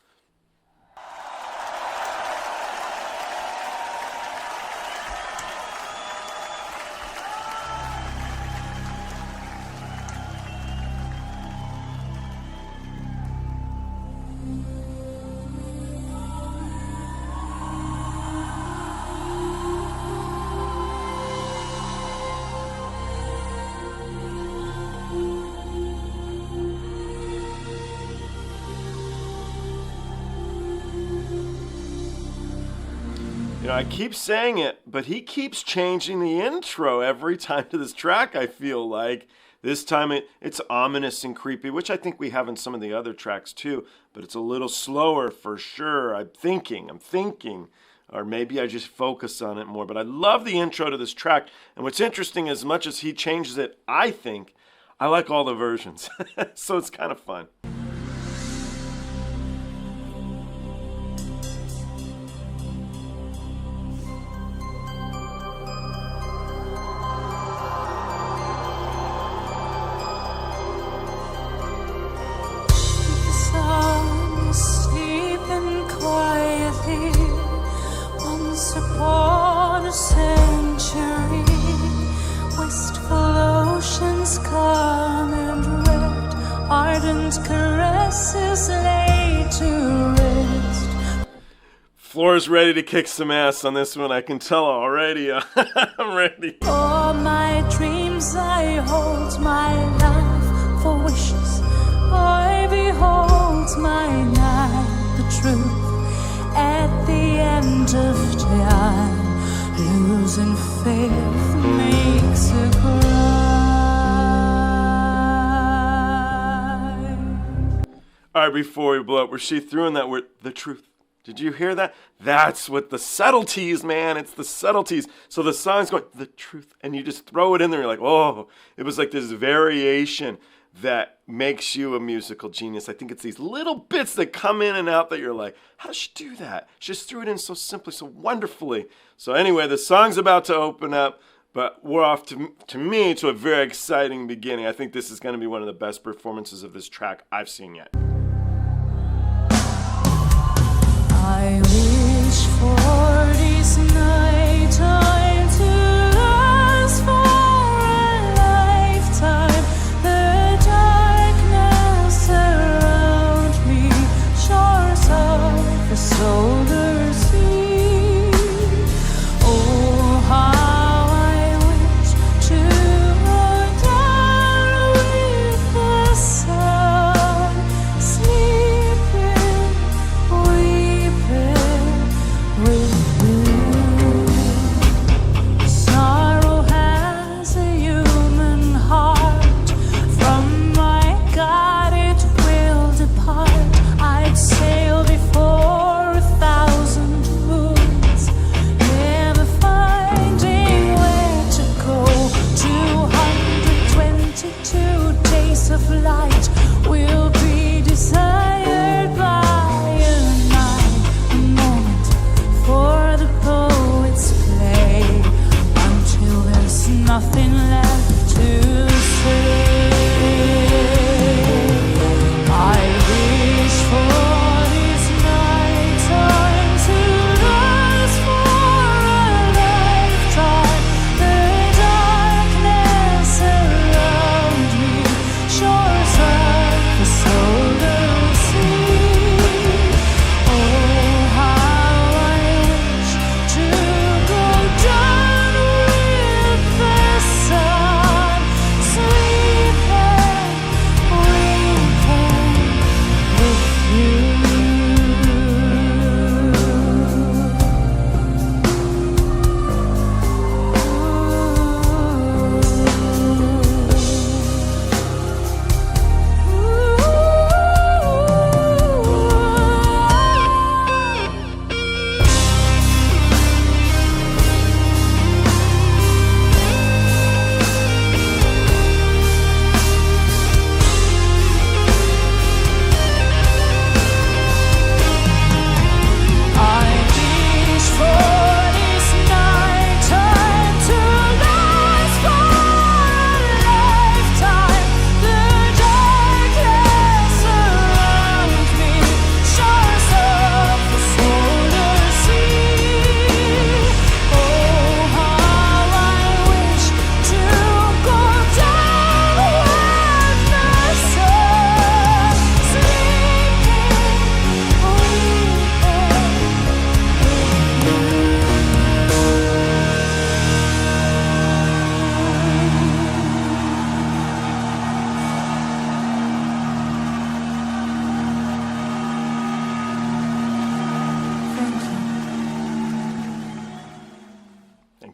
You know, I keep saying it, but he keeps changing the intro every time to this track, I feel like. This time it's ominous and creepy, which I think we have in some of the other tracks too, but it's a little slower for sure. I'm thinking, or maybe I just focus on it more. But I love the intro to this track, and what's interesting, as much as he changes it, I like all the versions. So it's kind of fun. Floor's ready to kick some ass on this one, I can tell already. I'm ready. All my dreams I hold, my life for wishes I behold, my night the truth at the end of time. Losing faith makes a cry. Alright, before we blow up, where she threw in that word, the truth. Did you hear that? That's what the subtleties, man. It's the subtleties. So the song's going, the truth, and you just throw it in there. You're like, oh, it was like this variation that makes you a musical genius. I think it's these little bits that come in and out that you're like, how does she do that? She just threw it in so simply, so wonderfully. So anyway, the song's about to open up, but we're off to me to a very exciting beginning. I think this is going to be one of the best performances of this track I've seen yet. I wish for this night time to last for a lifetime. The darkness around me, shores of the solar sea. Oh, how I wish to go down with the sun, sleeping, weeping with you.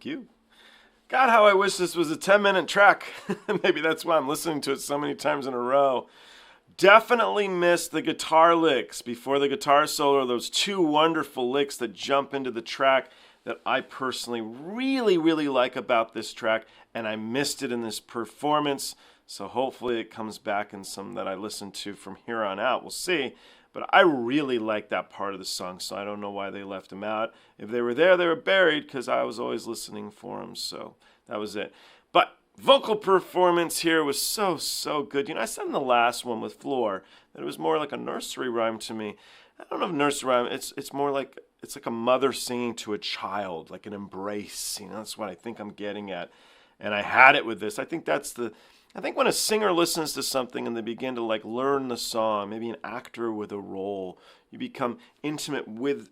you. God, how I wish this was a 10-minute track. Maybe that's why I'm listening to it so many times in a row. Definitely missed the guitar licks before the guitar solo. Those two wonderful licks that jump into the track that I personally really, really like about this track, and I missed it in this performance. So hopefully it comes back in some that I listen to from here on out. We'll see. But I really like that part of the song, so I don't know why they left them out. If they were there, they were buried, because I was always listening for them. So that was it. But vocal performance here was so, so good. You know, I said in the last one with Floor that it was more like a nursery rhyme to me. I don't know if nursery rhyme, it's more like, it's like a mother singing to a child, like an embrace. You know, that's what I think I'm getting at. And I had it with this. I think when a singer listens to something and they begin to like learn the song, maybe an actor with a role, you become intimate with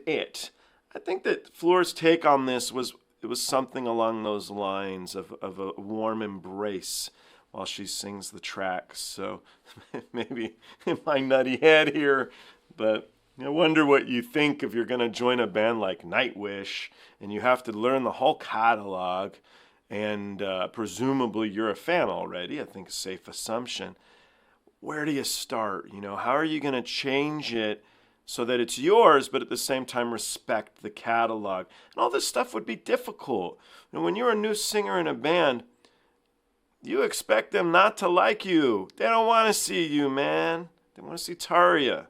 it. I think that Floor's take on this was something along those lines of a warm embrace while she sings the track. So maybe in my nutty head here, but I wonder what you think if you're going to join a band like Nightwish and you have to learn the whole catalog. And presumably you're a fan already, I think a safe assumption. Where do you start? You know, how are you going to change it so that it's yours, but at the same time respect the catalog? And all this stuff would be difficult. And when you're a new singer in a band, you expect them not to like you. They don't want to see you, man. They want to see Tarja.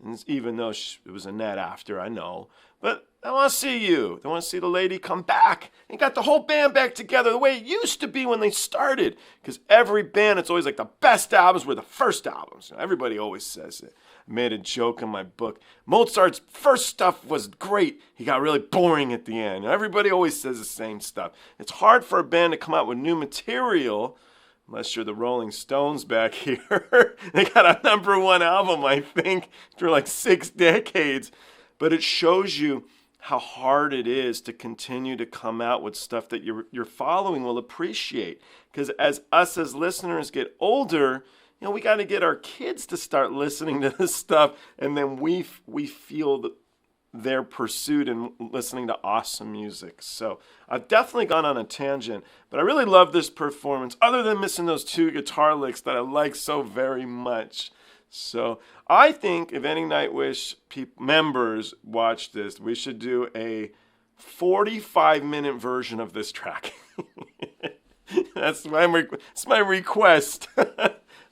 And even though it was Anette after, I know. But they want to see you. They want to see the lady come back and got the whole band back together the way it used to be when they started. Because every band, it's always like the best albums were the first albums. Everybody always says it. I made a joke in my book. Mozart's first stuff was great. He got really boring at the end. Everybody always says the same stuff. It's hard for a band to come out with new material unless you're the Rolling Stones back here. They got a #1 album, I think, for like 6 decades. But it shows you how hard it is to continue to come out with stuff that your following will appreciate. Because as us as listeners get older, you know, we got to get our kids to start listening to this stuff, and then we feel their pursuit in listening to awesome music. So I've definitely gone on a tangent, but I really love this performance, other than missing those 2 guitar licks that I like so very much. So I think if any Nightwish members watch this, we should do a 45-minute version of this track. That's my request.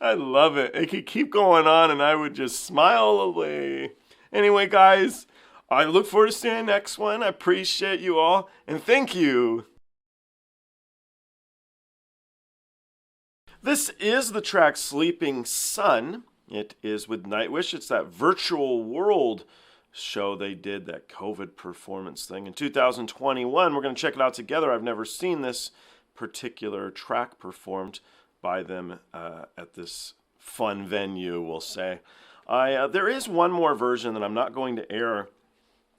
I love it. It could keep going on and I would just smile away. Anyway, guys, I look forward to seeing the next one. I appreciate you all, and thank you. This is the track Sleeping Sun. It is with Nightwish. It's that virtual world show they did, that COVID performance thing. In 2021, we're going to check it out together. I've never seen this particular track performed by them at this fun venue, we'll say. There is one more version that I'm not going to air.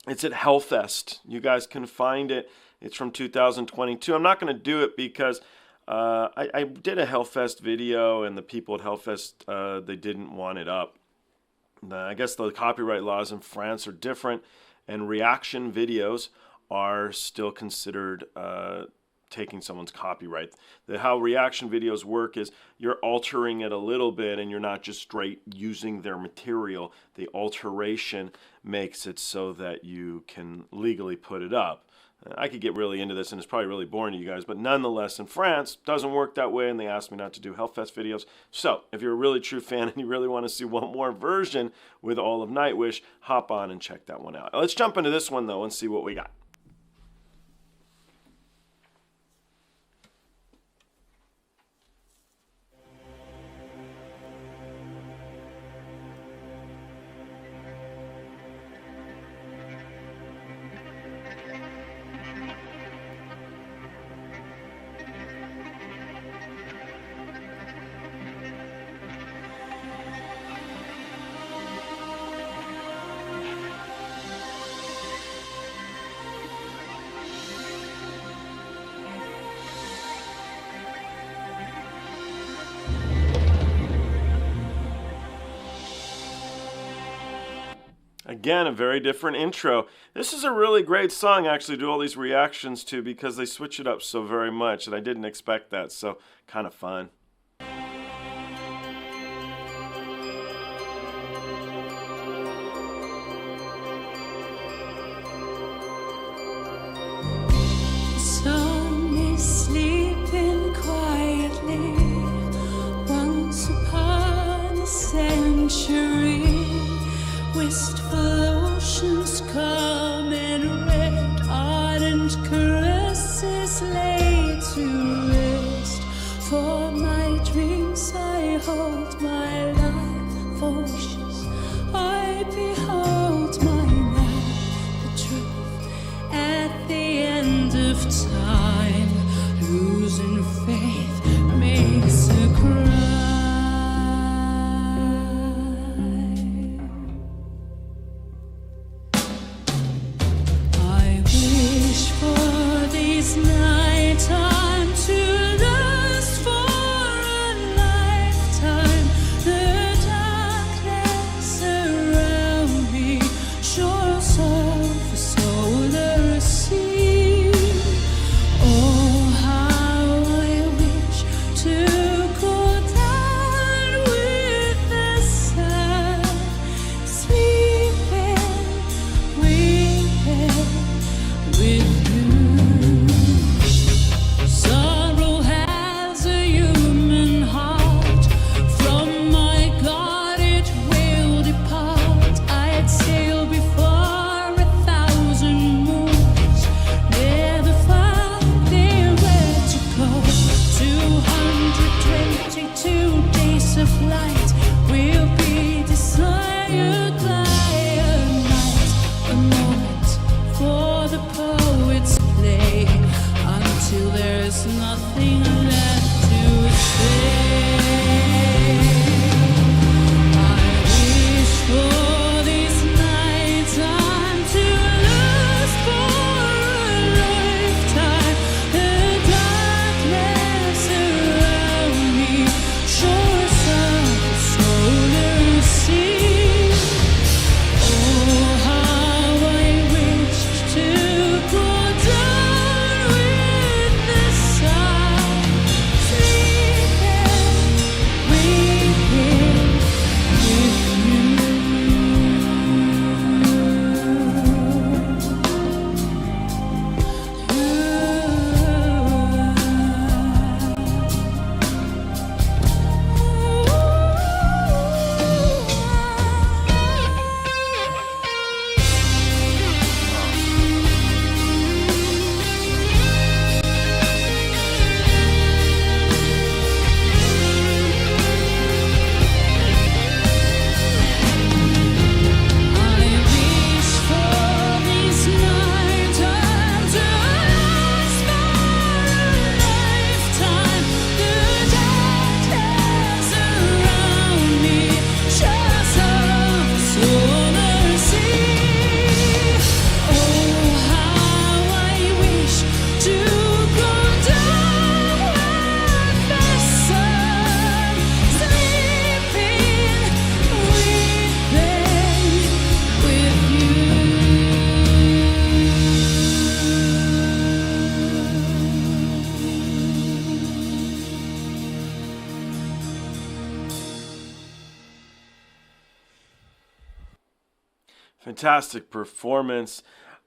It's at Hellfest. You guys can find it. It's from 2022. I'm not going to do it because I did a Hellfest video, and the people at Hellfest, they didn't want it up. I guess the copyright laws in France are different, and reaction videos are still considered taking someone's copyright. How reaction videos work is you're altering it a little bit, and you're not just straight using their material. The alteration makes it so that you can legally put it up. I could get really into this, and it's probably really boring to you guys, but nonetheless, in France, it doesn't work that way, and they asked me not to do Hellfest videos. So, if you're a really true fan and you really want to see one more version with all of Nightwish, hop on and check that one out. Let's jump into this one, though, and see what we got. Again, a very different intro. This is a really great song, actually, to do all these reactions to, because they switch it up so very much, and I didn't expect that, so kind of fun. Sun is sleeping quietly once upon a century. Wistful oceans come and red ardent caresses lay to rest. For my dreams I hold my life voices. I behold my life, the truth at the end of time. Losing faith makes a cry. Nighttime to last for a lifetime. The darkness around me shows off a solar sea. Oh, how I wish to go down with the sun, sleeping, weeping with sorrow has a human heart. From my God it will depart. I'd sail before 1,000 moons, never found there where to go. 222 days of light will be desired by a night, a moment for the poet's play, until there's nothing left to say. I wish for this nighttime to last for a lifetime. The darkness around me shows up a solar sea. Oh, how I wish to go down with the sun, sleeping, weeping Fantastic performance.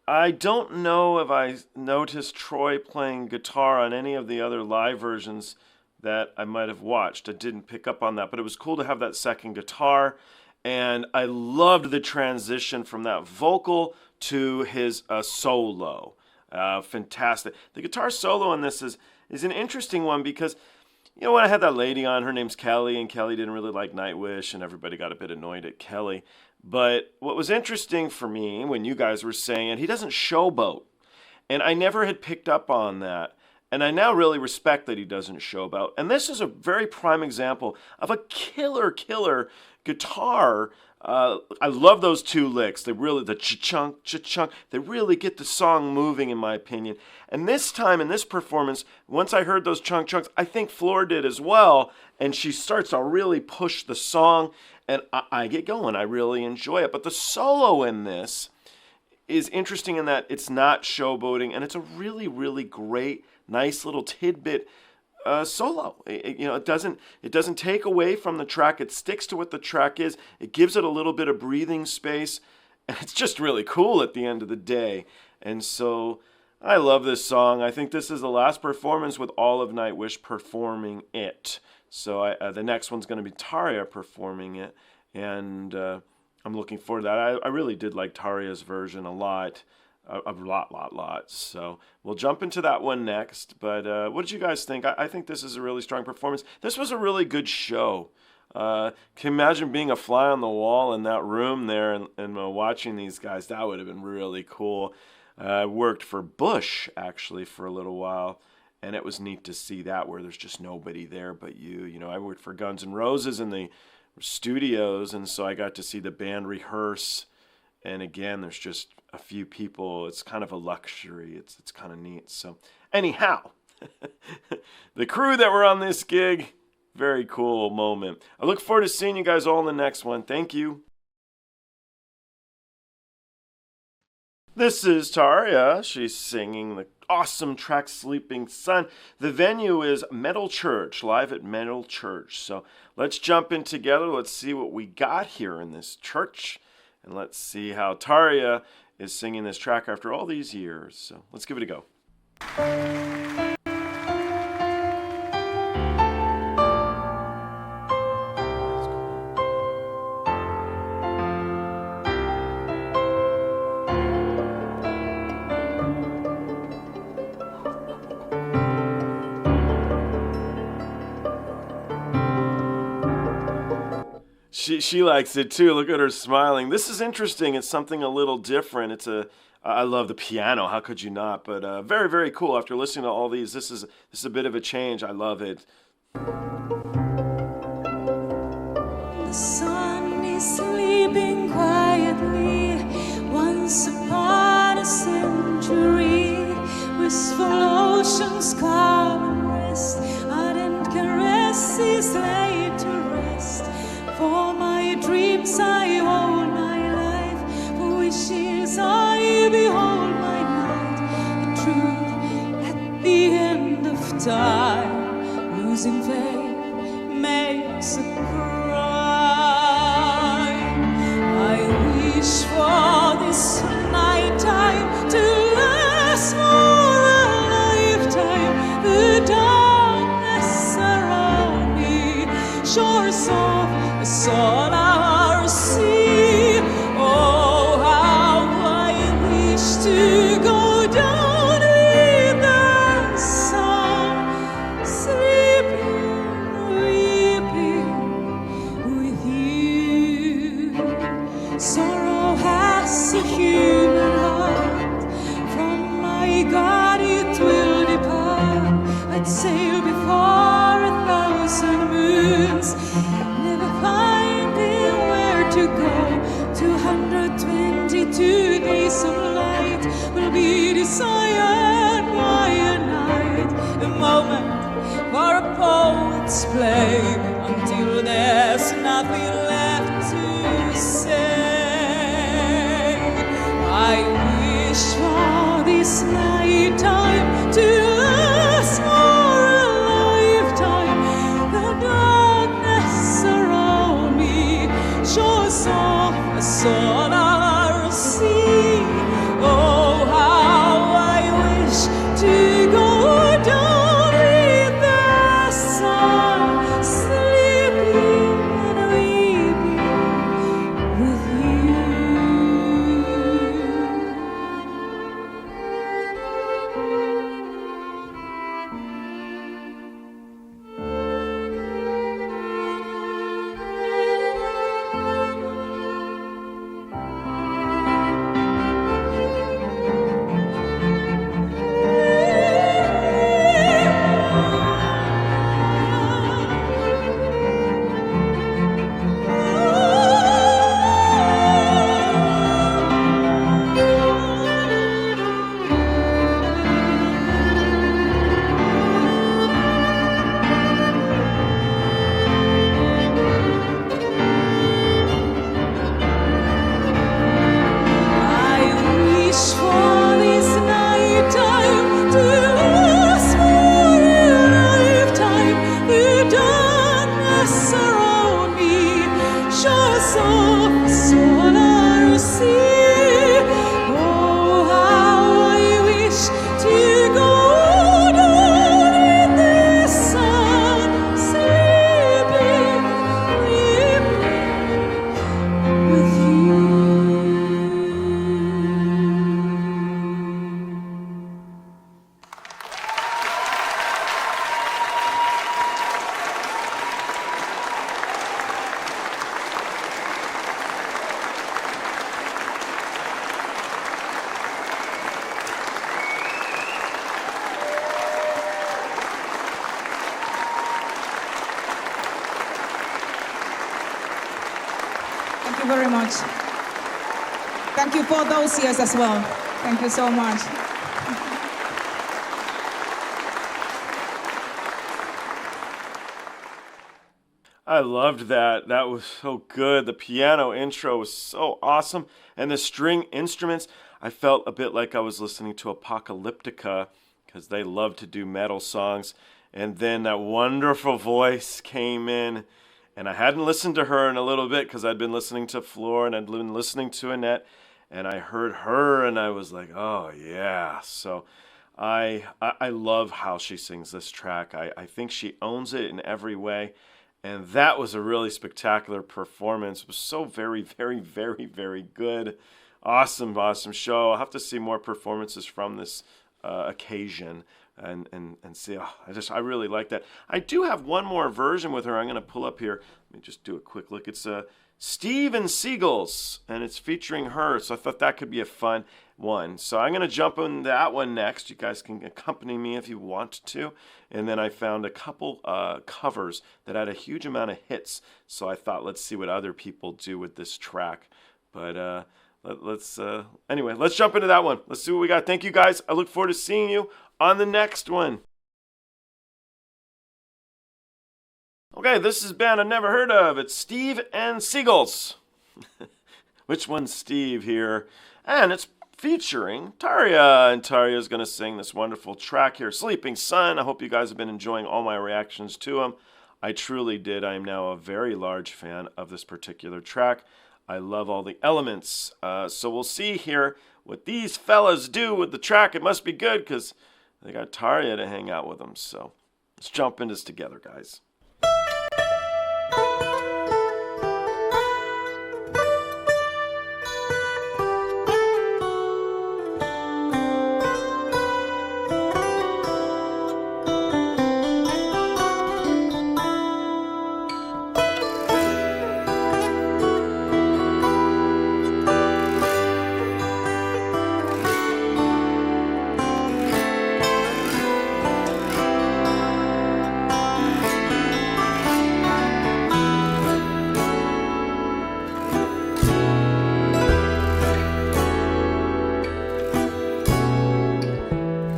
I don't know if I noticed Troy playing guitar on any of the other live versions that I might have watched. I didn't pick up on that, but it was cool to have that second guitar. And I loved the transition from that vocal to his solo. Fantastic. The guitar solo in this is an interesting one because, you know, when I had that lady on, her name's Kelly, and Kelly didn't really like Nightwish, and everybody got a bit annoyed at Kelly. But what was interesting for me when you guys were saying he doesn't showboat, and I never had picked up on that, and I now really respect that he doesn't showboat. And this is a very prime example of a killer guitar. I love those two licks. They really, the cha-chunk, cha-chunk, they really get the song moving, in my opinion. And this time, in this performance, once I heard those chunk chunks, I think Floor did as well, and she starts to really push the song. and I get going. I really enjoy it. But the solo in this is interesting in that it's not showboating, and it's a really, really great, nice little tidbit solo. It doesn't take away from the track. It sticks to what the track is. It gives it a little bit of breathing space, and it's just really cool at the end of the day. And so I love this song. I think this is the last performance with all of Nightwish performing it. So the next one's going to be Tarja performing it, and I'm looking forward to that. I really did like Tarja's version a lot. A lot. So we'll jump into that one next. But what did you guys think? I think this is a really strong performance. This was a really good show. Can you imagine being a fly on the wall in that room there and watching these guys? That would have been really cool. I worked for Bush, actually, for a little while. And it was neat to see that where there's just nobody there but you. You know, I worked for Guns N' Roses in the studios, and so I got to see the band rehearse. And again, there's just a few people. It's kind of a luxury. It's kind of neat. So anyhow, the crew that were on this gig, very cool moment. I look forward to seeing you guys all in the next one. Thank you. This is Tarja. She's singing the awesome track Sleeping Sun. The venue is Metal Church, live at Metal Church. So let's jump in together. Let's see what we got here in this church. And let's see how Tarja is singing this track after all these years. So let's give it a go. She likes it too. Look at her smiling. This is interesting. It's something a little different. I love the piano. How could you not? But very, very cool. After listening to all these, this is a bit of a change. I love it. The sun is sleeping quietly. Once upon a century, wistful oceans calm and rest. Ardent caress is laid to rest. For my dreams I hold my life, for wishes I behold my night. The truth at the end of time, losing faith makes a cry. I wish for this night time to last for a lifetime. The darkness around me, shores of solar sea. Oh, how I wish to go down with the sun, sleeping, weeping with you. Sorrow has a human heart. From my God it will depart. I'd sail before 1,000 moons, finding where to go. 222 days of light will be desired by a night. A moment for a poet's play, until there's nothing left to say. I wish for this night time to last for a lifetime. The darkness around me shows off a solar sea. Oh, how I wish to go down with the sun, sleeping and weeping with you. Thank you very much. Thank you for those years as well. Thank you so much. I loved that. That was so good. The piano intro was so awesome. And the string instruments, I felt a bit like I was listening to Apocalyptica because they love to do metal songs. And then that wonderful voice came in. And I hadn't listened to her in a little bit because I'd been listening to Floor and I'd been listening to Anette. And I heard her and I was like, oh yeah. So I love how she sings this track. I think she owns it in every way. And that was a really spectacular performance. It was so very, very, very, very good. Awesome, awesome show. I'll have to see more performances from this occasion and see. Oh, I really like that. I do have one more version with her. I'm going to pull up here. Let me just do a quick look. It's Steve and Seagulls, and it's featuring her. So I thought that could be a fun one. So I'm going to jump on that one next. You guys can accompany me if you want to. And then I found a couple covers that had a huge amount of hits. So I thought, let's see what other people do with this track. But anyway, let's jump into that one. Let's see what we got. Thank you guys. I look forward to seeing you on the next one. Okay, this is a band I've never heard of. It's Steve and Seagulls. Which one's Steve here? And it's featuring Tarja. And Tarja is going to sing this wonderful track here, Sleeping Sun. I hope you guys have been enjoying all my reactions to them. I truly did. I am now a very large fan of this particular track. I love all the elements. So we'll see here what these fellas do with the track. It must be good because they got Tarja to hang out with them. So let's jump into this together, guys.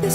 I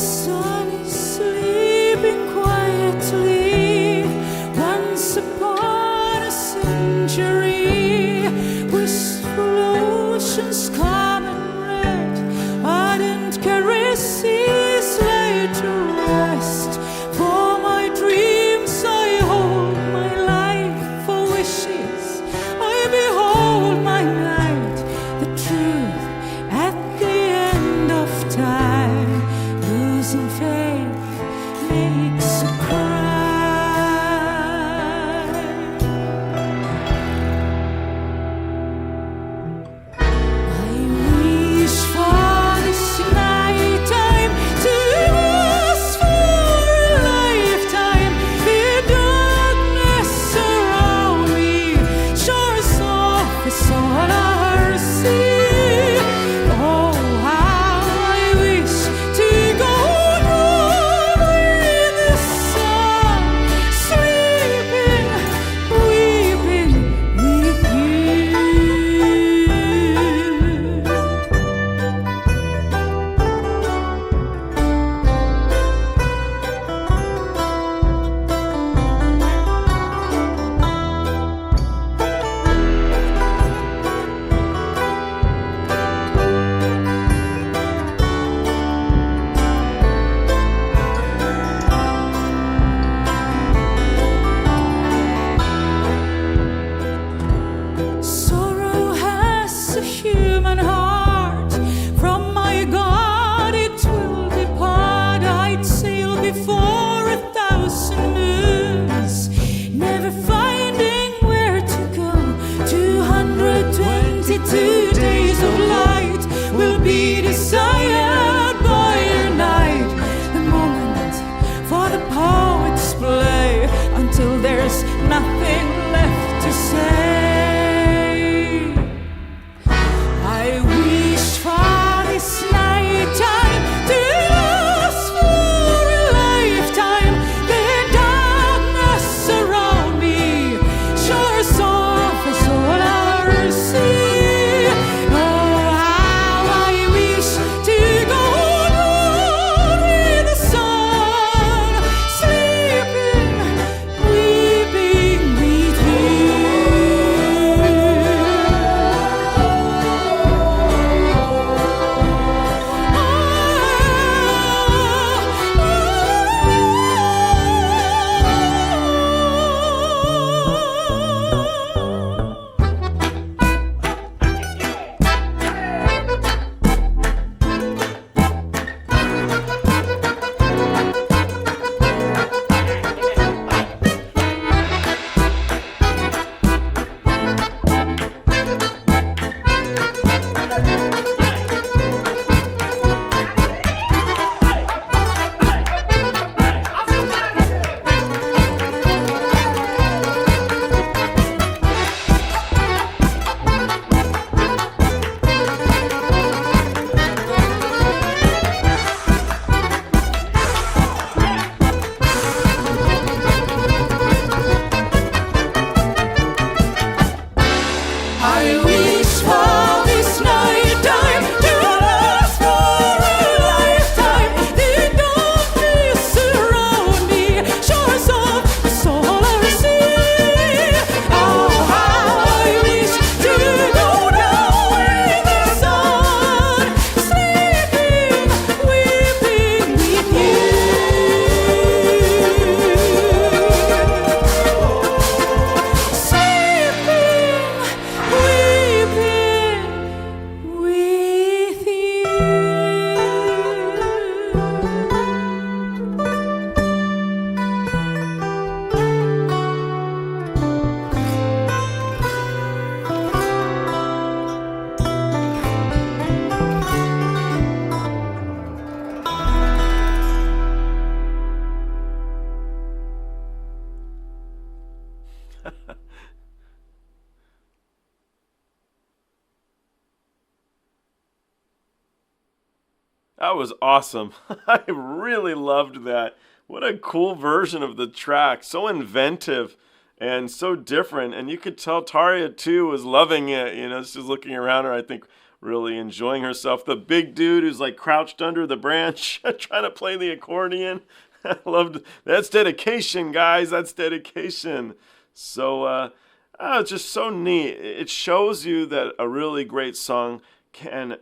That was awesome. I really loved that. What a cool version of the track. So inventive and so different. And you could tell Tarja, too, was loving it. You know, she's looking around her, I think, really enjoying herself. The big dude who's like crouched under the branch trying to play the accordion. I loved it. That's dedication, guys. That's dedication. So, it's just so neat. It shows you that a really great song can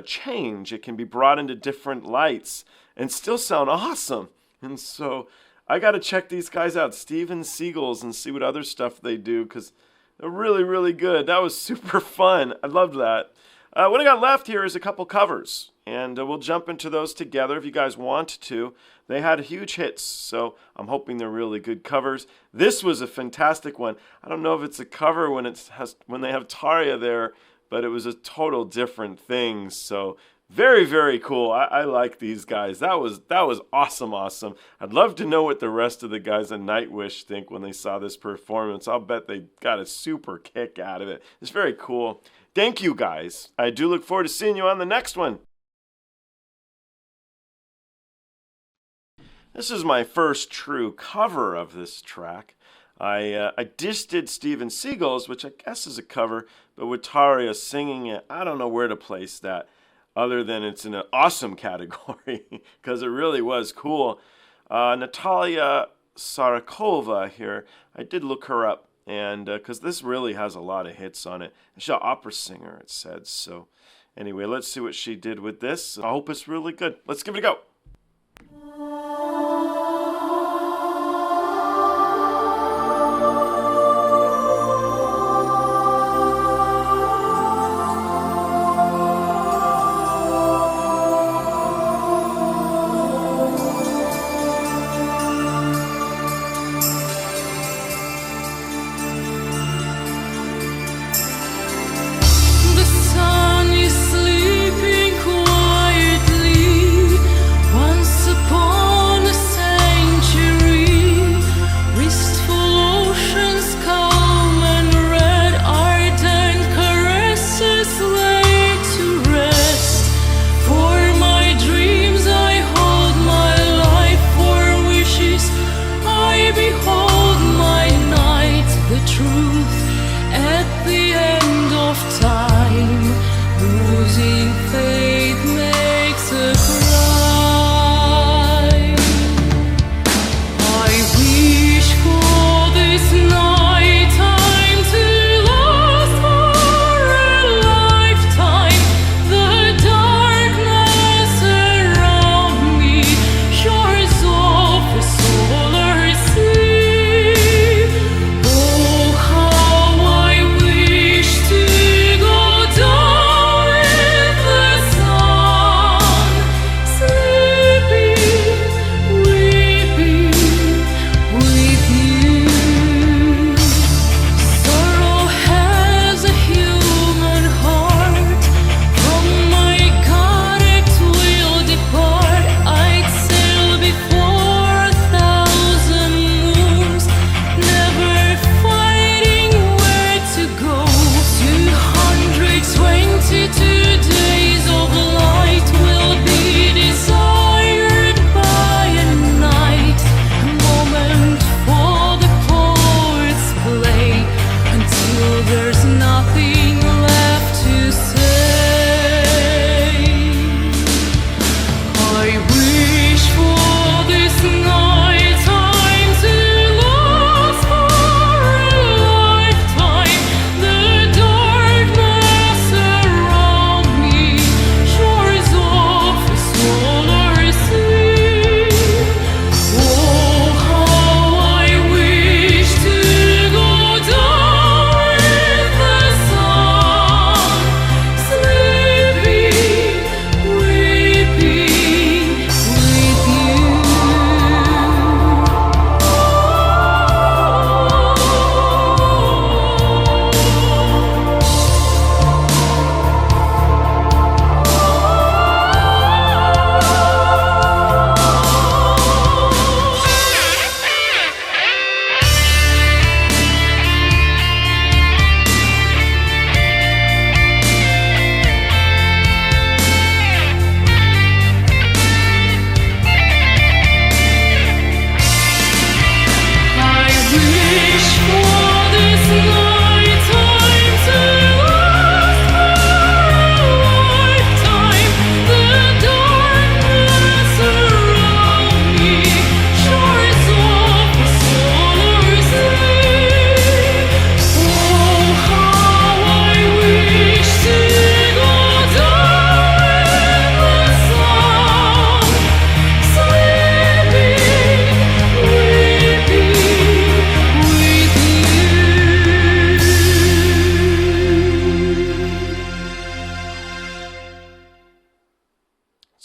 change. It can be brought into different lights and still sound awesome. And so I got to check these guys out, Steve and Seagulls, and see what other stuff they do, because they're really, really good. That was super fun. I loved that. What I got left here is a couple covers, and we'll jump into those together if you guys want to. They had huge hits, so I'm hoping they're really good covers. This was a fantastic one. I don't know if it's a cover when they have Tarja there, but it was a total different thing. So very, very cool. I like these guys. That was awesome. I'd love to know what the rest of the guys at Nightwish think when they saw this performance. I'll bet they got a super kick out of it. It's very cool. Thank you, guys. I do look forward to seeing you on the next one. This is my first true cover of this track. I just did Steven Seagulls, which I guess is a cover, but with Tarja singing it, I don't know where to place that, other than it's in an awesome category, because it really was cool. Natalia Sarakova here, I did look her up, and because this really has a lot of hits on it. She's an opera singer, it said. So anyway, let's see what she did with this. I hope it's really good. Let's give it a go.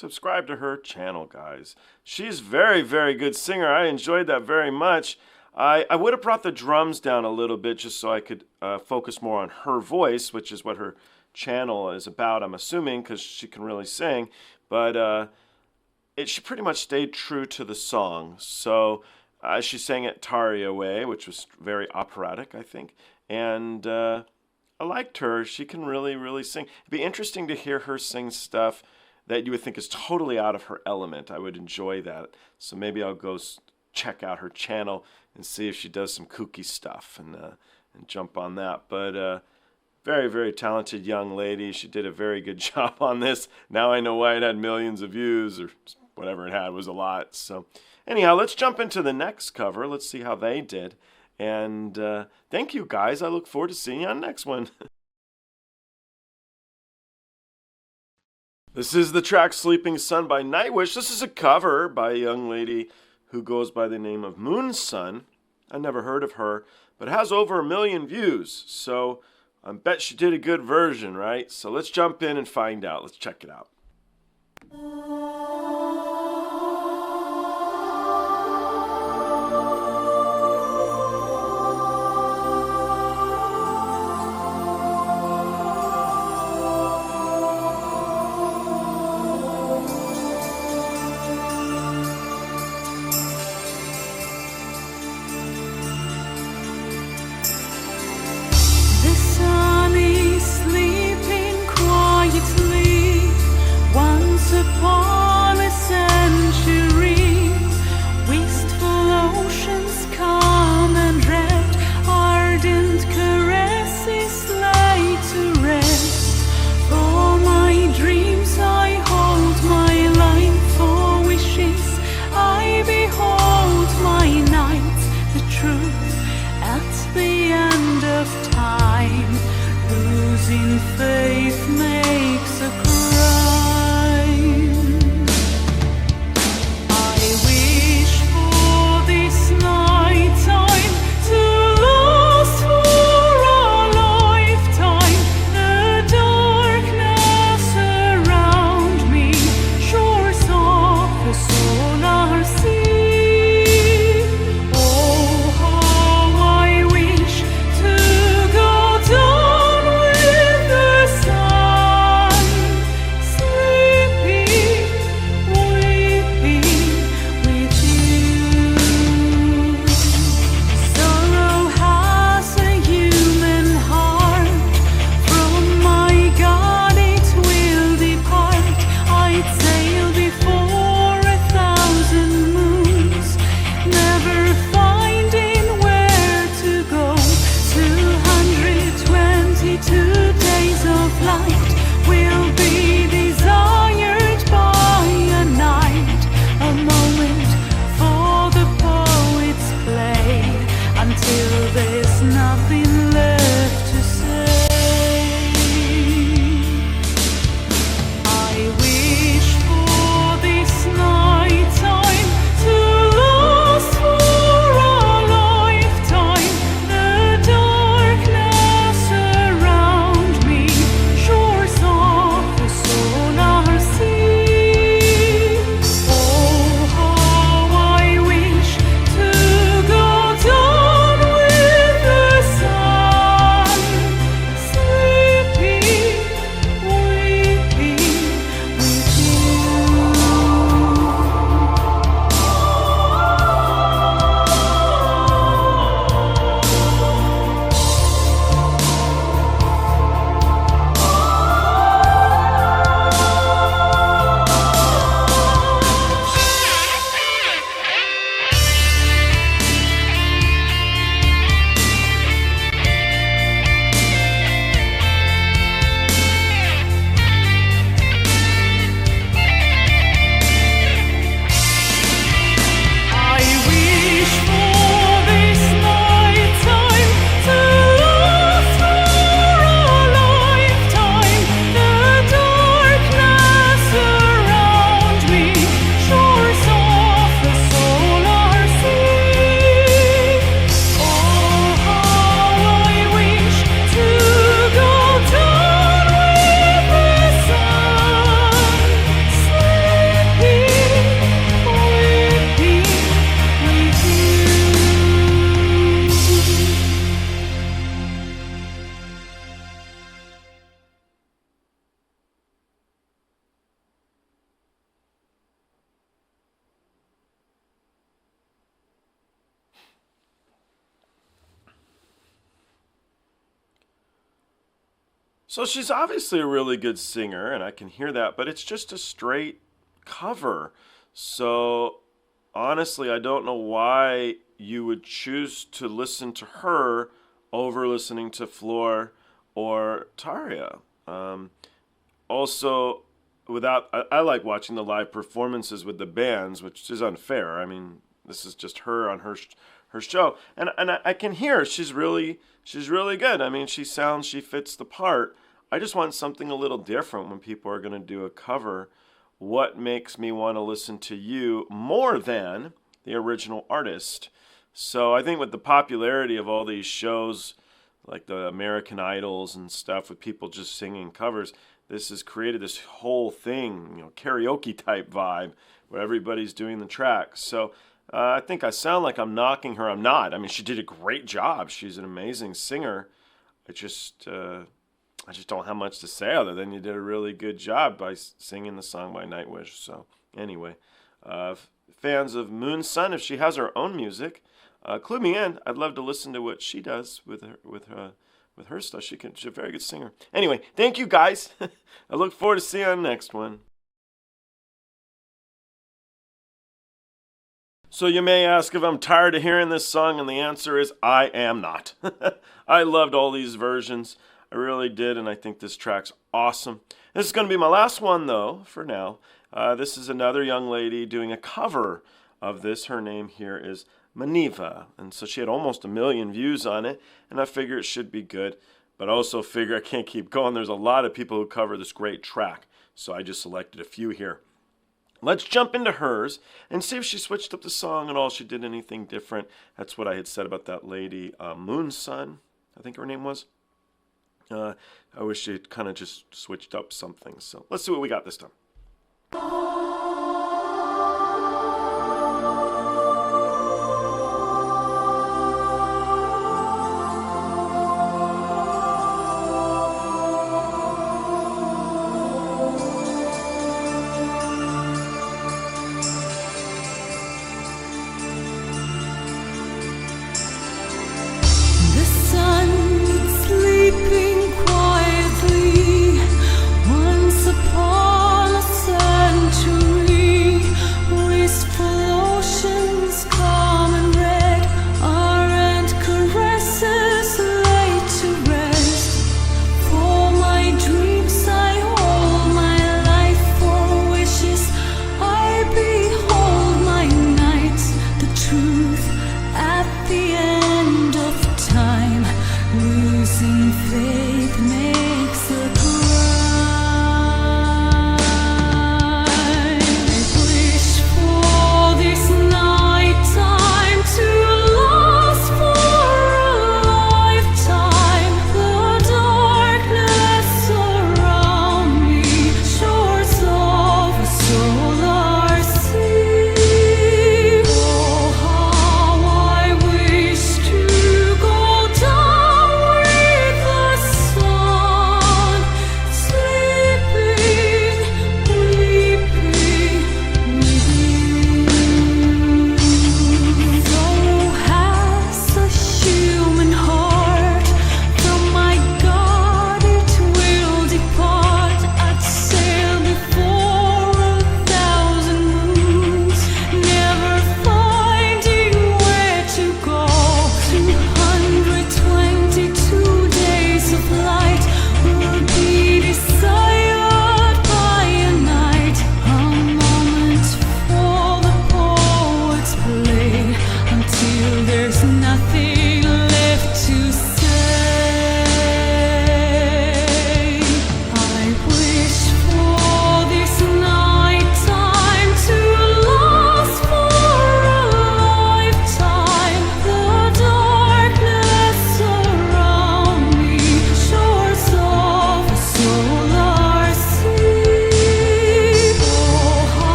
subscribe to her channel, guys. She's very, very good singer. I enjoyed that very much. I would have brought the drums down a little bit just so I could focus more on her voice, which is what her channel is about, I'm assuming, because she can really sing. But she pretty much stayed true to the song. So she sang it Tarja way, which was very operatic, I think. And I liked her. She can really, really sing. It'd be interesting to hear her sing stuff that you would think is totally out of her element. I would enjoy that. So maybe I'll go check out her channel and see if she does some kooky stuff and jump on that. But very, very talented young lady. She did a very good job on this. Now I know why it had millions of views, or whatever it had was a lot. So anyhow, let's jump into the next cover. Let's see how they did. And thank you, guys. I look forward to seeing you on the next one. This is the track Sleeping Sun by Nightwish. This is a cover by a young lady who goes by the name of Moonsun. I never heard of her, but it has over 1 million views. So I bet she did a good version, right? So let's jump in and find out. Let's check it out. The sun is sleeping quietly. Once upon a So she's obviously a really good singer, and I can hear that, but it's just a straight cover. So honestly, I don't know why you would choose to listen to her over listening to Floor or Tarja. Also, I like watching the live performances with the bands, which is unfair. I mean, this is just her on her show, and I can hear she's really good. I mean, she fits the part. I just want something a little different when people are going to do a cover. What makes me want to listen to you more than the original artist? So I think with the popularity of all these shows, like the American Idols and stuff, with people just singing covers, this has created this whole thing, karaoke type vibe where everybody's doing the tracks. So I think I sound like I'm knocking her. I'm not. I mean, she did a great job. She's an amazing singer. I just don't have much to say other than you did a really good job by singing the song by Nightwish. So anyway, fans of Moon Sun, if she has her own music, clue me in. I'd love to listen to what she does with her stuff. She's a very good singer. Anyway, thank you guys. I look forward to seeing you on the next one. So you may ask if I'm tired of hearing this song, and the answer is I am not. I loved all these versions. I really did, and I think this track's awesome. This is going to be my last one, though, for now. This is another young lady doing a cover of this. Her name here is Maniva, and so she had almost 1 million views on it, and I figure it should be good, but I also figure I can't keep going. There's a lot of people who cover this great track, so I just selected a few here. Let's jump into hers and see if she switched up the song at all. She did anything different. That's what I had said about that lady, Moon Sun, I think her name was. I wish she had kind of just switched up something. So let's see what we got this time. Once upon a century.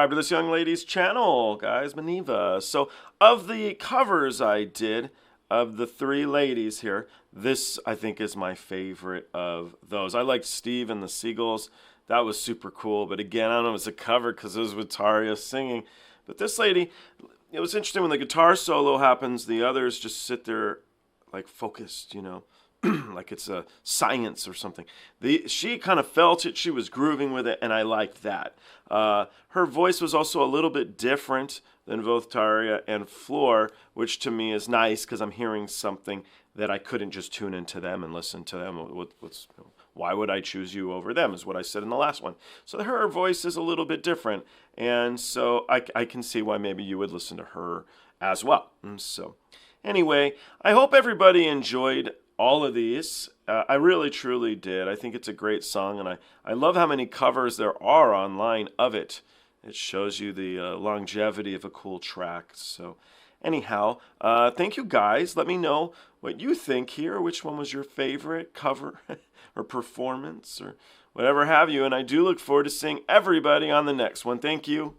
Fabulous Young Ladies channel, guys, Maniva. So, of the covers I did, of the three ladies here, this, I think, is my favorite of those. I liked Steve and the Seagulls. That was super cool. But again, I don't know if it's a cover because it was with Tarja singing. But this lady, it was interesting when the guitar solo happens, the others just sit there like focused, you know, like it's a science or something. She kind of felt it. She was grooving with it, and I liked that. Her voice was also a little bit different than both Tarja and Floor, which to me is nice because I'm hearing something that I couldn't just tune into them and listen to them. Why would I choose you over them is what I said in the last one. So her voice is a little bit different, and so I can see why maybe you would listen to her as well. So anyway, I hope everybody enjoyed all of these. I really, truly did. I think it's a great song, and I love how many covers there are online of it. It shows you the longevity of a cool track. So anyhow, thank you guys. Let me know what you think here. Which one was your favorite cover or performance or whatever have you. And I do look forward to seeing everybody on the next one. Thank you.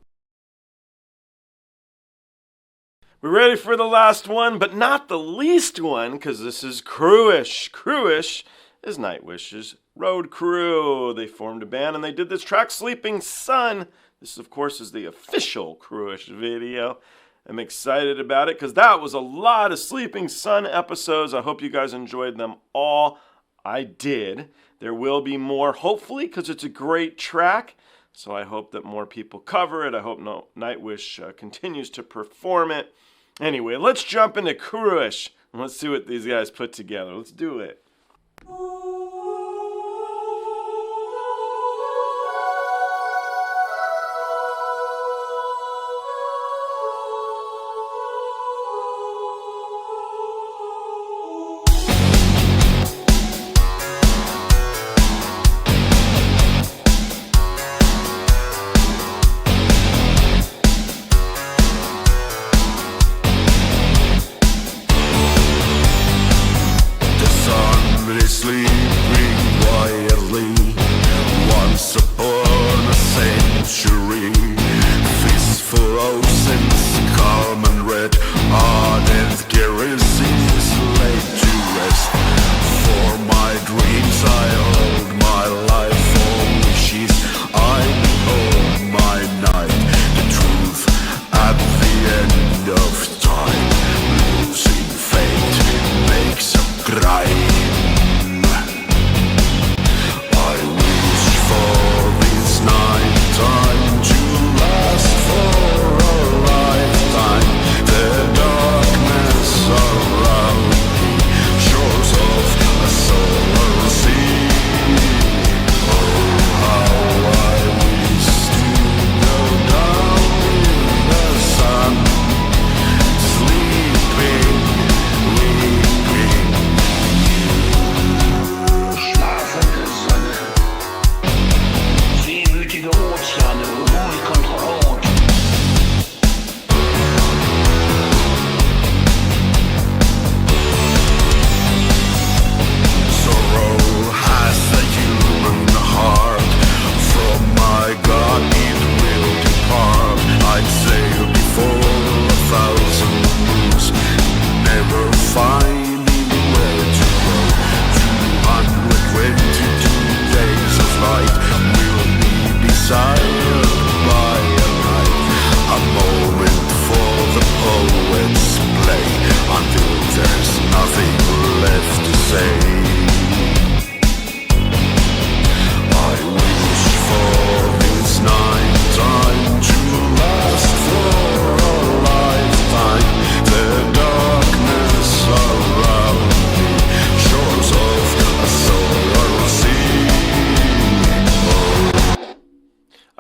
We're ready for the last one, but not the least one, because this is Kruish. Kruish is Nightwish's road crew. They formed a band and they did this track, Sleeping Sun. This, of course, is the official Kruish video. I'm excited about it because that was a lot of Sleeping Sun episodes. I hope you guys enjoyed them all. I did. There will be more, hopefully, because it's a great track. So I hope that more people cover it. I hope Nightwish continues to perform it. Anyway, let's jump into Kruish and let's see what these guys put together. Let's do it.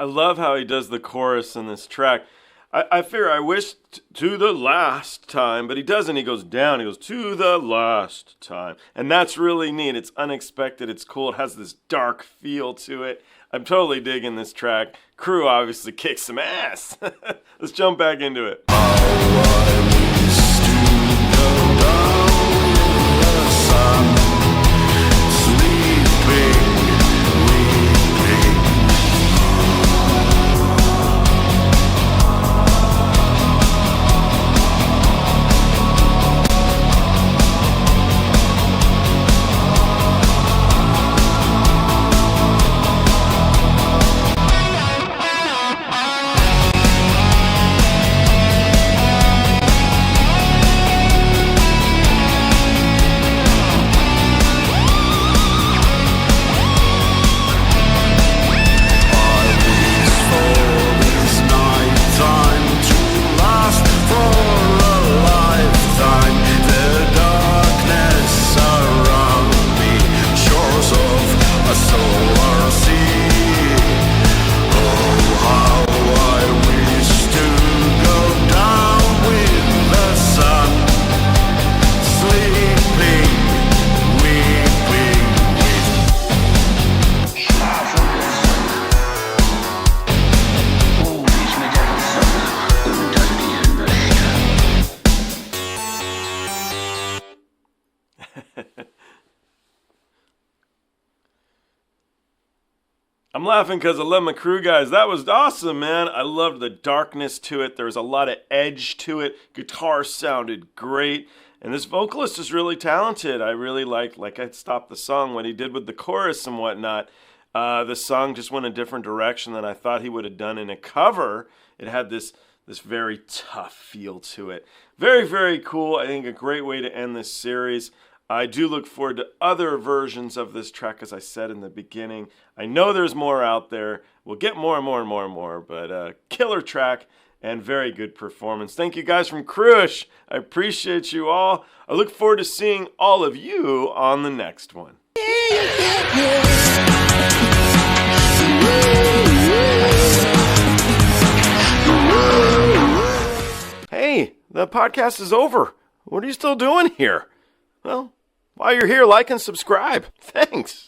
I love how he does the chorus in this track. I figure I wished to the last time, but he doesn't. He goes down. He goes to the last time. And that's really neat. It's unexpected. It's cool. It has this dark feel to it. I'm totally digging this track. Crew obviously kicks some ass. Let's jump back into it. I'm laughing because I love my crew guys. That was awesome, man. I loved the darkness to it. There was a lot of edge to it. Guitar sounded great. And this vocalist is really talented. I really liked, like I stopped the song, what he did with the chorus and whatnot. The song just went a different direction than I thought he would have done in a cover. It had this very tough feel to it. Very, very cool. I think a great way to end this series. I do look forward to other versions of this track, as I said in the beginning. I know there's more out there. We'll get more and more and more and more, but killer track and very good performance. Thank you guys from Kruish. I appreciate you all. I look forward to seeing all of you on the next one. Hey, the podcast is over. What are you still doing here? Well, while you're here, like and subscribe. Thanks.